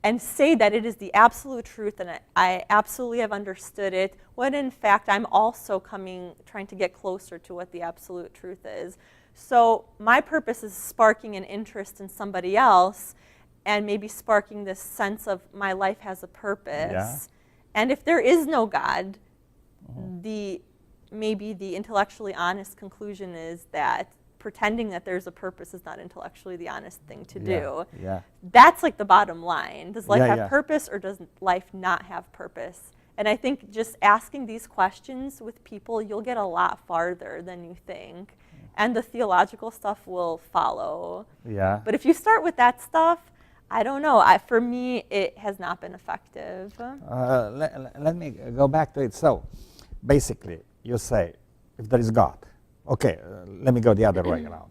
and say that it is the absolute truth and I absolutely have understood it, when in fact I'm also trying to get closer to what the absolute truth is. So my purpose is sparking an interest in somebody else and maybe sparking this sense of my life has a purpose. And if there is no God, maybe the intellectually honest conclusion is that pretending that there's a purpose is not intellectually the honest thing to do. That's like the bottom line. Does life have purpose, or does life not have purpose? And I think just asking these questions with people, you'll get a lot farther than you think. And the theological stuff will follow. But if you start with that stuff, I don't know. For me, it has not been effective. Let me go back to it. So basically, you say, if there is God, okay, let me go the other way around.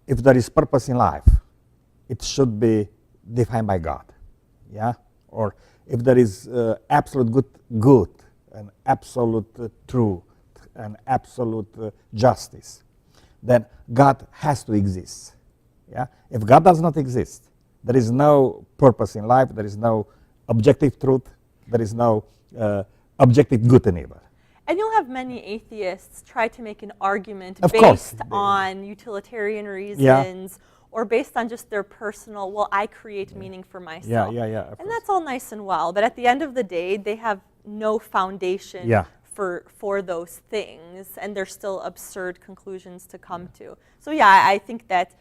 If there is purpose in life, it should be defined by God, Or if there is absolute good and absolute truth and absolute justice, then God has to exist, If God does not exist, there is no purpose in life, there is no objective truth, there is no objective good and evil. And you'll have many atheists try to make an argument of based course. on utilitarian reasons or based on just their personal, well, I create meaning for myself. And that's all nice and well, but at the end of the day, they have no foundation for those things, and they're still absurd conclusions to come to. So I think that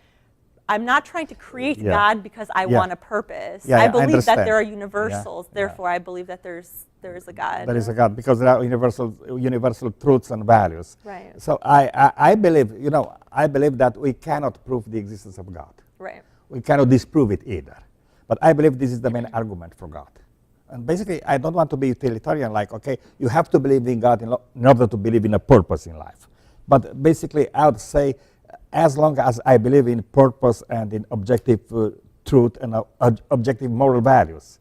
I'm not trying to create God because I want a purpose. I believe that there are universals. Therefore, I believe that there is a God. There is a God because there are universal truths and values. Right. So I believe, I believe that we cannot prove the existence of God. Right. We cannot disprove it either. But I believe this is the main argument for God. And basically, I don't want to be utilitarian, like, okay, you have to believe in God in order to believe in a purpose in life. But basically, I would say, as long as I believe in purpose and in objective truth and objective moral values,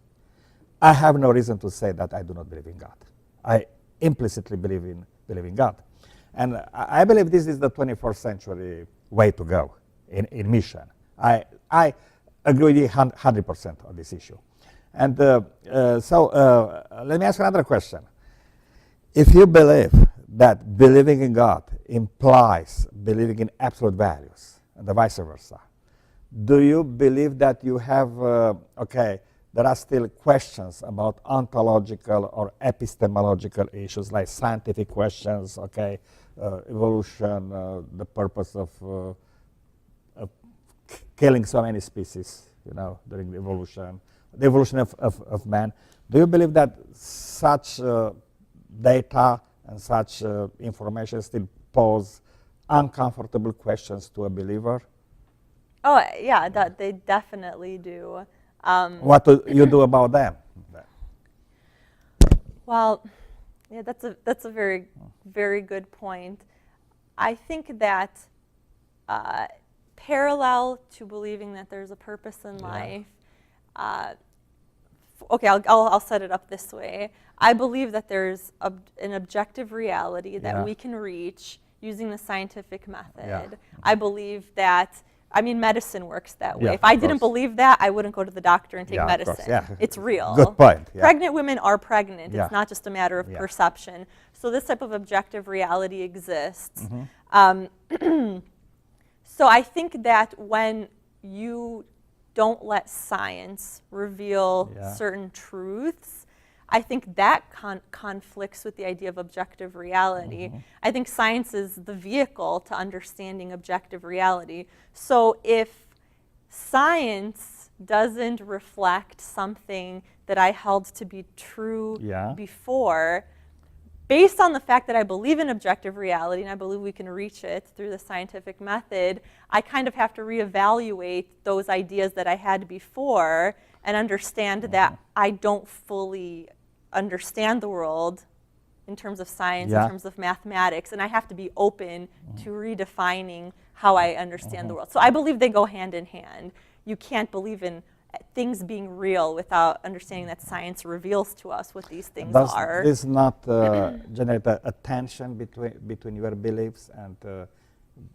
I have no reason to say that I do not believe in God. I implicitly believe in God. And I believe this is the 21st century way to go in mission. I agree with you 100% on this issue. And so let me ask another question. If you believe that believing in God implies believing in absolute values and the vice versa, do you believe that you have, there are still questions about ontological or epistemological issues like scientific questions, evolution, the purpose of killing so many species, during the evolution, the evolution of man. Do you believe that such data and such information still pose uncomfortable questions to a believer? Oh, yeah, they definitely do. What do you do about them? Well, yeah, that's a very, very good point. I think that parallel to believing that there's a purpose in life, okay, I'll set it up this way. I believe that there's an objective reality that we can reach using the scientific method. I believe that, I mean, medicine works that way. If I didn't believe that, I wouldn't go to the doctor and take medicine. It's real. Good point. Pregnant women are pregnant. It's not just a matter of perception. So this type of objective reality exists. So I think that when you don't let science reveal certain truths, I think that conflicts with the idea of objective reality. I think science is the vehicle to understanding objective reality. So if science doesn't reflect something that I held to be true before, based on the fact that I believe in objective reality and I believe we can reach it through the scientific method, I kind of have to reevaluate those ideas that I had before and understand that I don't fully understand the world in terms of science, in terms of mathematics, and I have to be open to redefining how I understand the world. So I believe they go hand in hand. You can't believe in things being real without understanding that science reveals to us what these things are. Does this not generate a tension between your beliefs and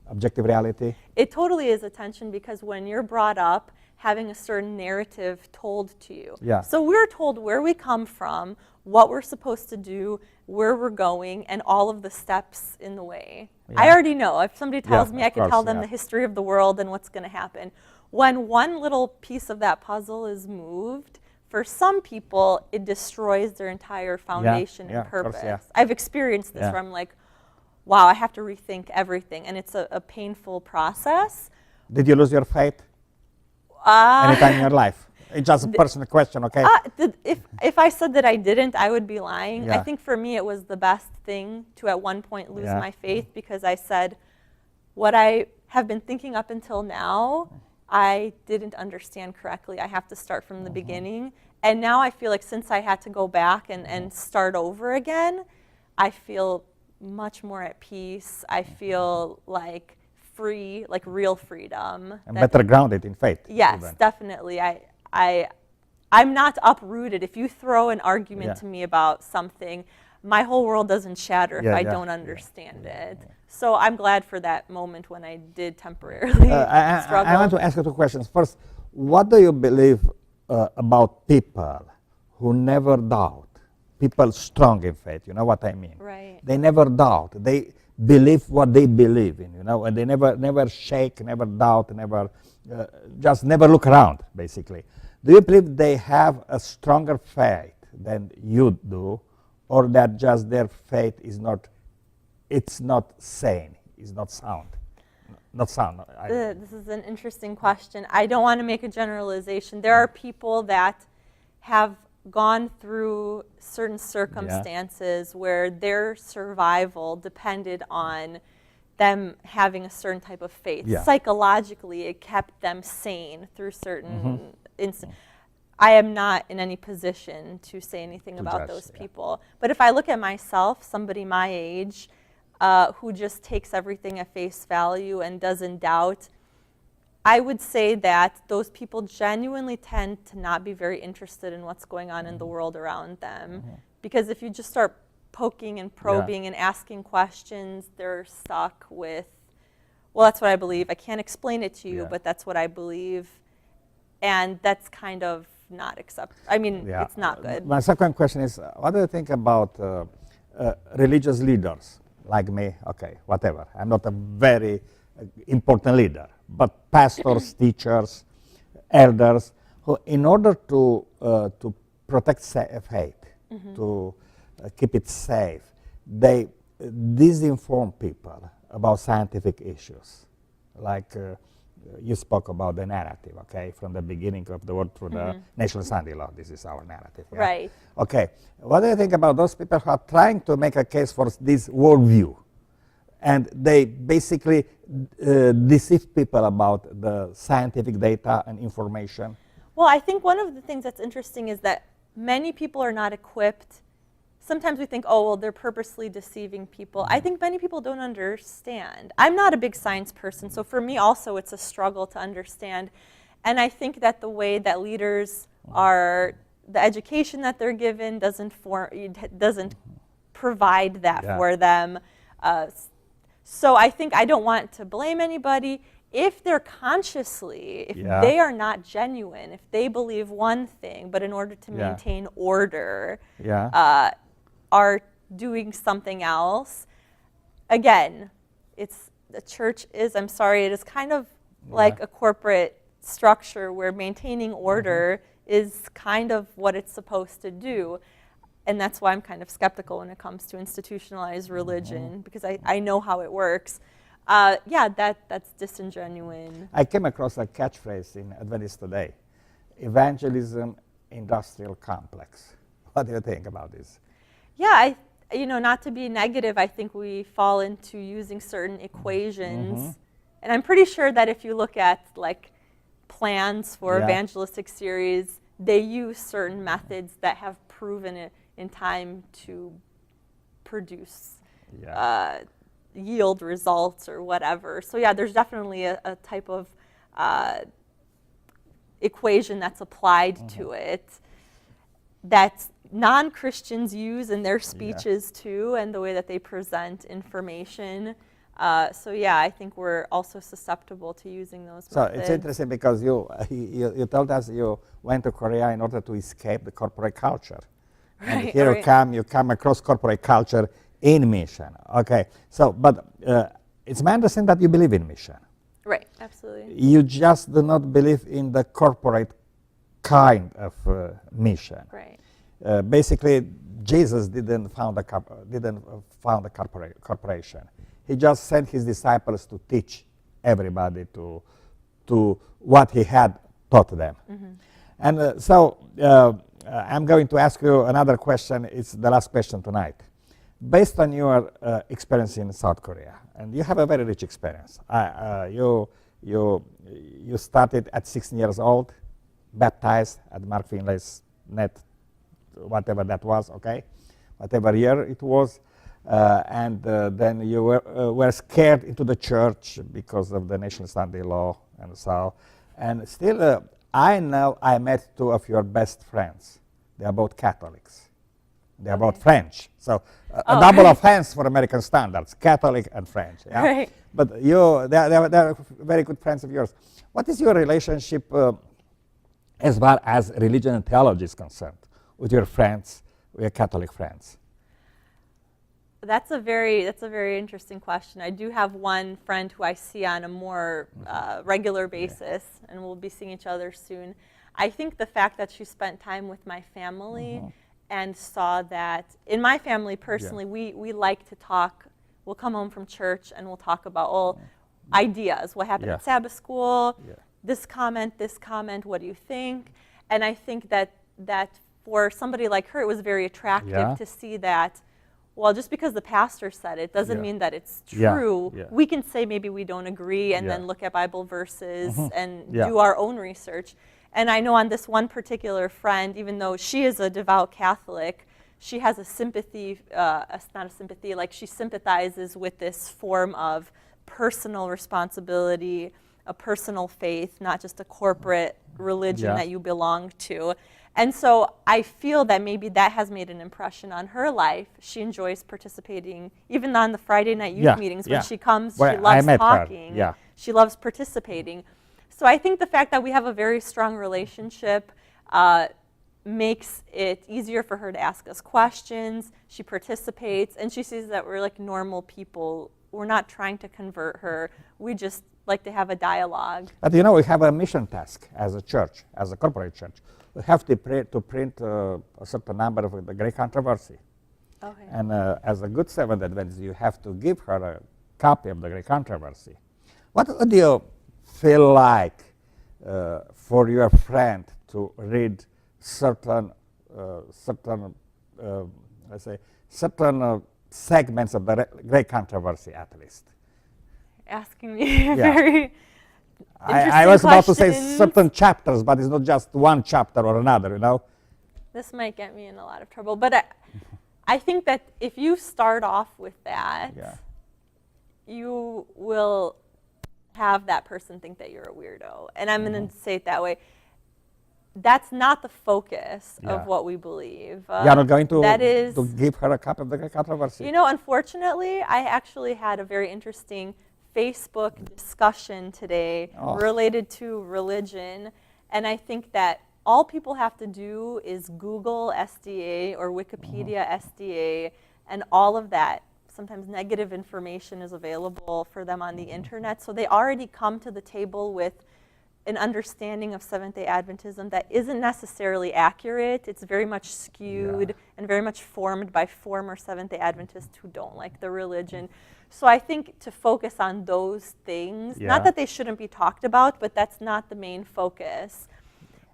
objective reality? It totally is a tension, because when you're brought up having a certain narrative told to you. So we're told where we come from, what we're supposed to do, where we're going, and all of the steps in the way. I already know. If somebody tells me, I can tell them the history of the world and what's going to happen. When one little piece of that puzzle is moved, for some people, it destroys their entire foundation and purpose. I've experienced this where I'm like, wow, I have to rethink everything, and it's a painful process. Did you lose your faith anytime in your life? It's just a personal question, okay? If I said that I didn't, I would be lying. I think for me it was the best thing to at one point lose my faith, because I said, what I have been thinking up until now, I didn't understand correctly. I have to start from the beginning. And now I feel like since I had to go back and start over again, I feel much more at peace. I feel like free, like real freedom. And better grounded in faith. Yes, even. Definitely. I'm not uprooted. If you throw an argument to me about something, my whole world doesn't shatter if I don't understand it. So I'm glad for that moment when I did temporarily struggle. I want to ask you two questions. First, what do you believe about people who never doubt? People strong in faith, you know what I mean? Right. They never doubt. They believe what they believe in, you know, and they never shake, never doubt, just never look around, basically. Do you believe they have a stronger faith than you do, or that just their faith is not, it's not sane, it's not sound? Not sound. This is an interesting question. I don't want to make a generalization. There are people that have gone through certain circumstances where their survival depended on them having a certain type of faith. Psychologically, it kept them sane through certain instances. I am not in any position to say anything about those people. But if I look at myself, somebody my age, who just takes everything at face value and doesn't doubt, I would say that those people genuinely tend to not be very interested in what's going on in the world around them. Because if you just start poking and probing and asking questions, they're stuck with, well, that's what I believe. I can't explain it to you, but that's what I believe. And that's kind of not acceptable. I mean, it's not good. My second question is, what do you think about religious leaders like me? Okay, whatever. I'm not a very important leader, but pastors, teachers, elders, who, in order to protect faith, to keep it safe, they disinform people about scientific issues, like you spoke about the narrative, okay, from the beginning of the world through the National Sunday Law. This is our narrative. Yeah? Right. Okay. What do you think about those people who are trying to make a case for this worldview? And they basically deceive people about the scientific data and information? Well, I think one of the things that's interesting is that many people are not equipped. Sometimes we think, oh, well, they're purposely deceiving people. I think many people don't understand. I'm not a big science person, so for me also it's a struggle to understand. And I think that the way that leaders are, the education that they're given doesn't provide that for them. So I think I don't want to blame anybody. If they're consciously, if they are not genuine, if they believe one thing, but in order to maintain order, are doing something else, again, it's, the church is, I'm sorry, it is kind of like a corporate structure where maintaining order is kind of what it's supposed to do. And that's why I'm kind of skeptical when it comes to institutionalized religion, because I know how it works. That's disingenuous. I came across a catchphrase in Adventist Today: evangelism industrial complex. What do you think about this? Yeah, not to be negative, I think we fall into using certain equations. And I'm pretty sure that if you look at like plans for evangelistic series, they use certain methods that have proven it in time to produce yield results or whatever. So yeah, there's definitely a type of equation that's applied to it that non-Christians use in their speeches too, and the way that they present information. So yeah, I think we're also susceptible to using those methods. It's interesting because you told us you went to Korea in order to escape the corporate culture. And here you come across corporate culture in mission. Okay, so, but it's my understanding that you believe in mission. Right, absolutely. You just do not believe in the corporate kind of mission. Right. Basically, Jesus didn't found a corporation. He just sent his disciples to teach everybody to what he had taught them. And so I'm going to ask you another question. It's the last question tonight. Based on your experience in South Korea, and you have a very rich experience. You started at 16 years old, baptized at Mark Finlay's net, whatever that was, okay, whatever year it was, and then you were scared into the church because of the National Sunday Law and so, and still I know I met two of your best friends. They are both Catholics. They are both French. So a double offense for American standards, Catholic and French. Yeah? Right. But they're very good friends of yours. What is your relationship as far as religion and theology is concerned with your friends, with your Catholic friends? That's a very interesting question. I do have one friend who I see on a more regular basis, and we'll be seeing each other soon. I think the fact that she spent time with my family and saw that, in my family personally, we like to talk. We'll come home from church and we'll talk about ideas, what happened at Sabbath school, this comment, what do you think? And I think that for somebody like her, it was very attractive to see that, well, just because the pastor said it doesn't mean that it's true. We can say maybe we don't agree and then look at Bible verses and do our own research. And I know on this one particular friend, even though she is a devout Catholic, she has a sympathy, like she sympathizes with this form of personal responsibility, a personal faith, not just a corporate religion that you belong to. And so I feel that maybe that has made an impression on her life. She enjoys participating, even on the Friday night youth meetings. When she comes, she loves talking. She loves participating. So I think the fact that we have a very strong relationship makes it easier for her to ask us questions. She participates, and she sees that we're like normal people. We're not trying to convert her. We just like to have a dialogue. But you know, we have a mission task as a church, as a corporate church. We have to print a certain number of the Great Controversy. Okay. And as a good Seventh Adventist, you have to give her a copy of the Great Controversy. What would you feel like for your friend to read certain let's say certain segments of the great controversy, at least. Asking me very I was about to say certain chapters, but it's not just one chapter or another, you know. This might get me in a lot of trouble, but I think that if you start off with that, you will have that person think that you're a weirdo. And I'm going to say it that way. That's not the focus of what we believe. You're not going to give her a copy of the great controversy. You know, unfortunately, I actually had a very interesting Facebook discussion today related to religion, and I think that all people have to do is Google SDA or Wikipedia SDA, and all of that, sometimes negative information is available for them on the internet, so they already come to the table with an understanding of Seventh-day Adventism that isn't necessarily accurate. It's very much skewed and very much formed by former Seventh-day Adventists who don't like the religion. So I think to focus on those things, not that they shouldn't be talked about, but that's not the main focus.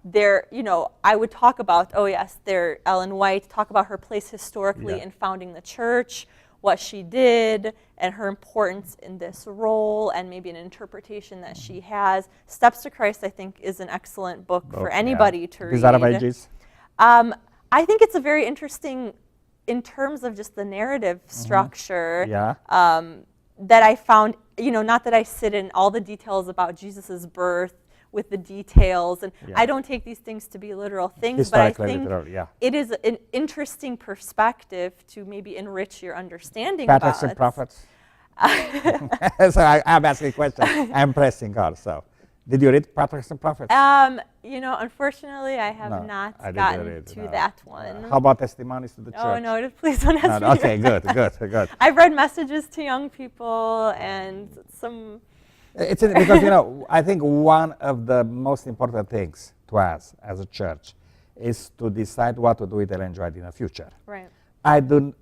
There, you know, I would talk about, Ellen White, talk about her place historically in founding the church, what she did, and her importance in this role, and maybe an interpretation that she has. Steps to Christ, I think, is an excellent book for anybody to read. Is that of ages? I think it's a very interesting, in terms of just the narrative structure, that I found, you know, not that I sit in all the details about Jesus's birth with the details, and I don't take these things to be literal things, but I think it is an interesting perspective to maybe enrich your understanding Patriarchs about and prophets. So I'm asking a question. I'm pressing her. So, did you read Patriarchs and Prophets? You know, unfortunately, I have not gotten to that one. How about Testimonies to the Church? Oh no, please don't ask me. Okay, good. I've read Messages to Young People and some. It's because, you know, I think one of the most important things to us as a church is to decide what to do with Ellen White in the future. Right. I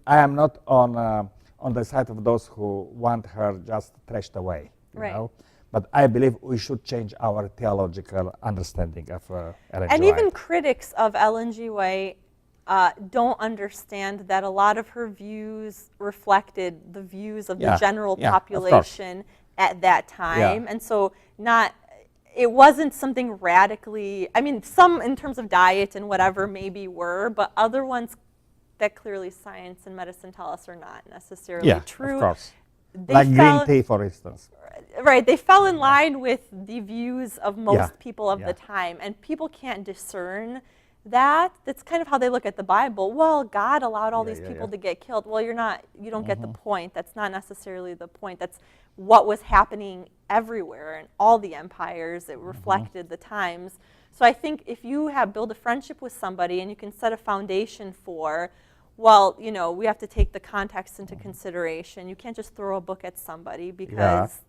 am not on the side of those who want her just thrashed away. You know? But I believe we should change our theological understanding of Ellen G. White. And even critics of Ellen G. White don't understand that a lot of her views reflected the views of the general population at that time. And so it wasn't something radically, I mean, some in terms of diet and whatever maybe were, but other ones that clearly science and medicine tell us are not necessarily true. Of course. Like green tea, for instance. Right, they fell in line with the views of most people of the time, and people can't discern that. That's kind of how they look at the Bible. Well, God allowed all these people to get killed. Well, you don't get the point. That's not necessarily the point. That's what was happening everywhere in all the empires. It reflected the times. So I think if you build a friendship with somebody and you can set a foundation for, well, you know, we have to take the context into consideration. You can't just throw a book at somebody because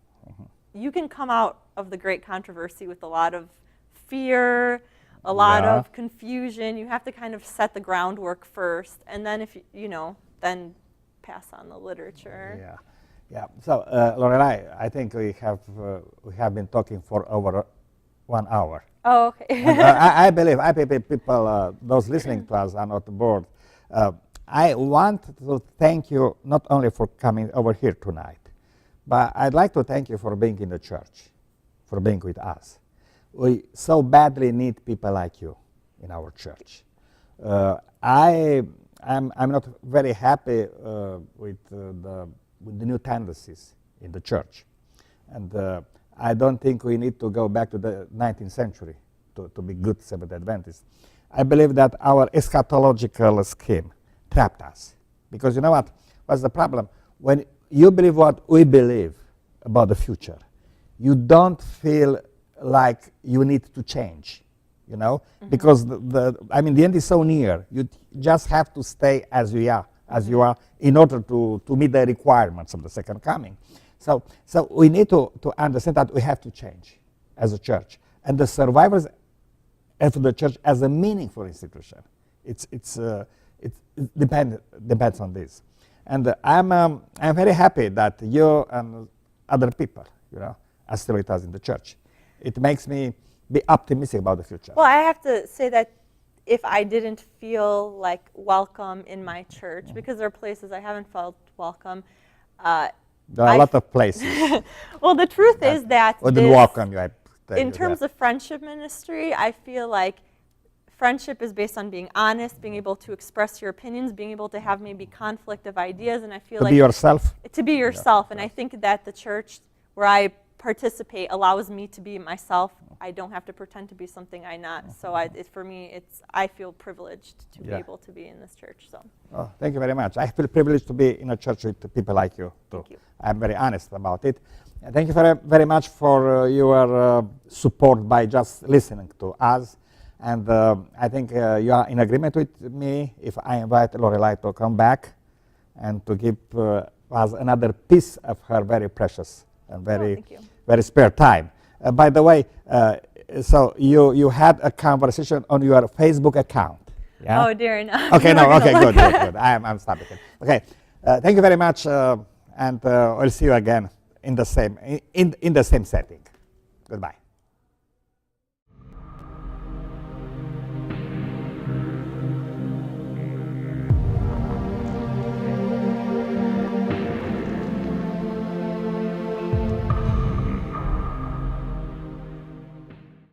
you can come out of the great controversy with a lot of fear, a lot of confusion. You have to kind of set the groundwork first, and then then pass on the literature. So, Lorelai, I think we have been talking for over 1 hour. Oh, okay. I believe people, those listening to us, are not bored. I want to thank you not only for coming over here tonight, but I'd like to thank you for being in the church, for being with us. We so badly need people like you in our church. I'm not very happy with the new tendencies in the church, and I don't think we need to go back to the 19th century to be good Seventh-day Adventists. I believe that our eschatological scheme trapped us, because you know what? What's the problem? When you believe what we believe about the future, you don't feel like you need to change, you know, because the end is so near. You just have to stay as you are in order to meet the requirements of the second coming. So we need to understand that we have to change as a church, and the survivors of the church as a meaningful institution. It depends on this, and I'm very happy that you and other people, you know, are still with us in the church. it makes me be optimistic about the future. Well, I have to say that if I didn't feel like welcome in my church, because there are places I haven't felt welcome. There are a lot of places. Well, the truth is that wouldn't welcome you. In terms of friendship ministry, I feel like friendship is based on being honest, being able to express your opinions, being able to have maybe conflict of ideas, and I feel like to be yourself. To be yourself, and I think that the church where I participate allows me to be myself. I don't have to pretend to be something I'm not. So for me, I feel privileged to be able to be in this church. So. Oh, thank you very much. I feel privileged to be in a church with people like you too. Thank you. I'm very honest about it. Thank you very much for your support by just listening to us. And I think you are in agreement with me if I invite Lorelai to come back and to give us another piece of her very precious and very spare time. By the way, so you had a conversation on your Facebook account. Yeah? Oh dear, no. Okay, no, okay, good. I'm stopping it. Okay, thank you very much, and we'll see you again in the same setting. Goodbye.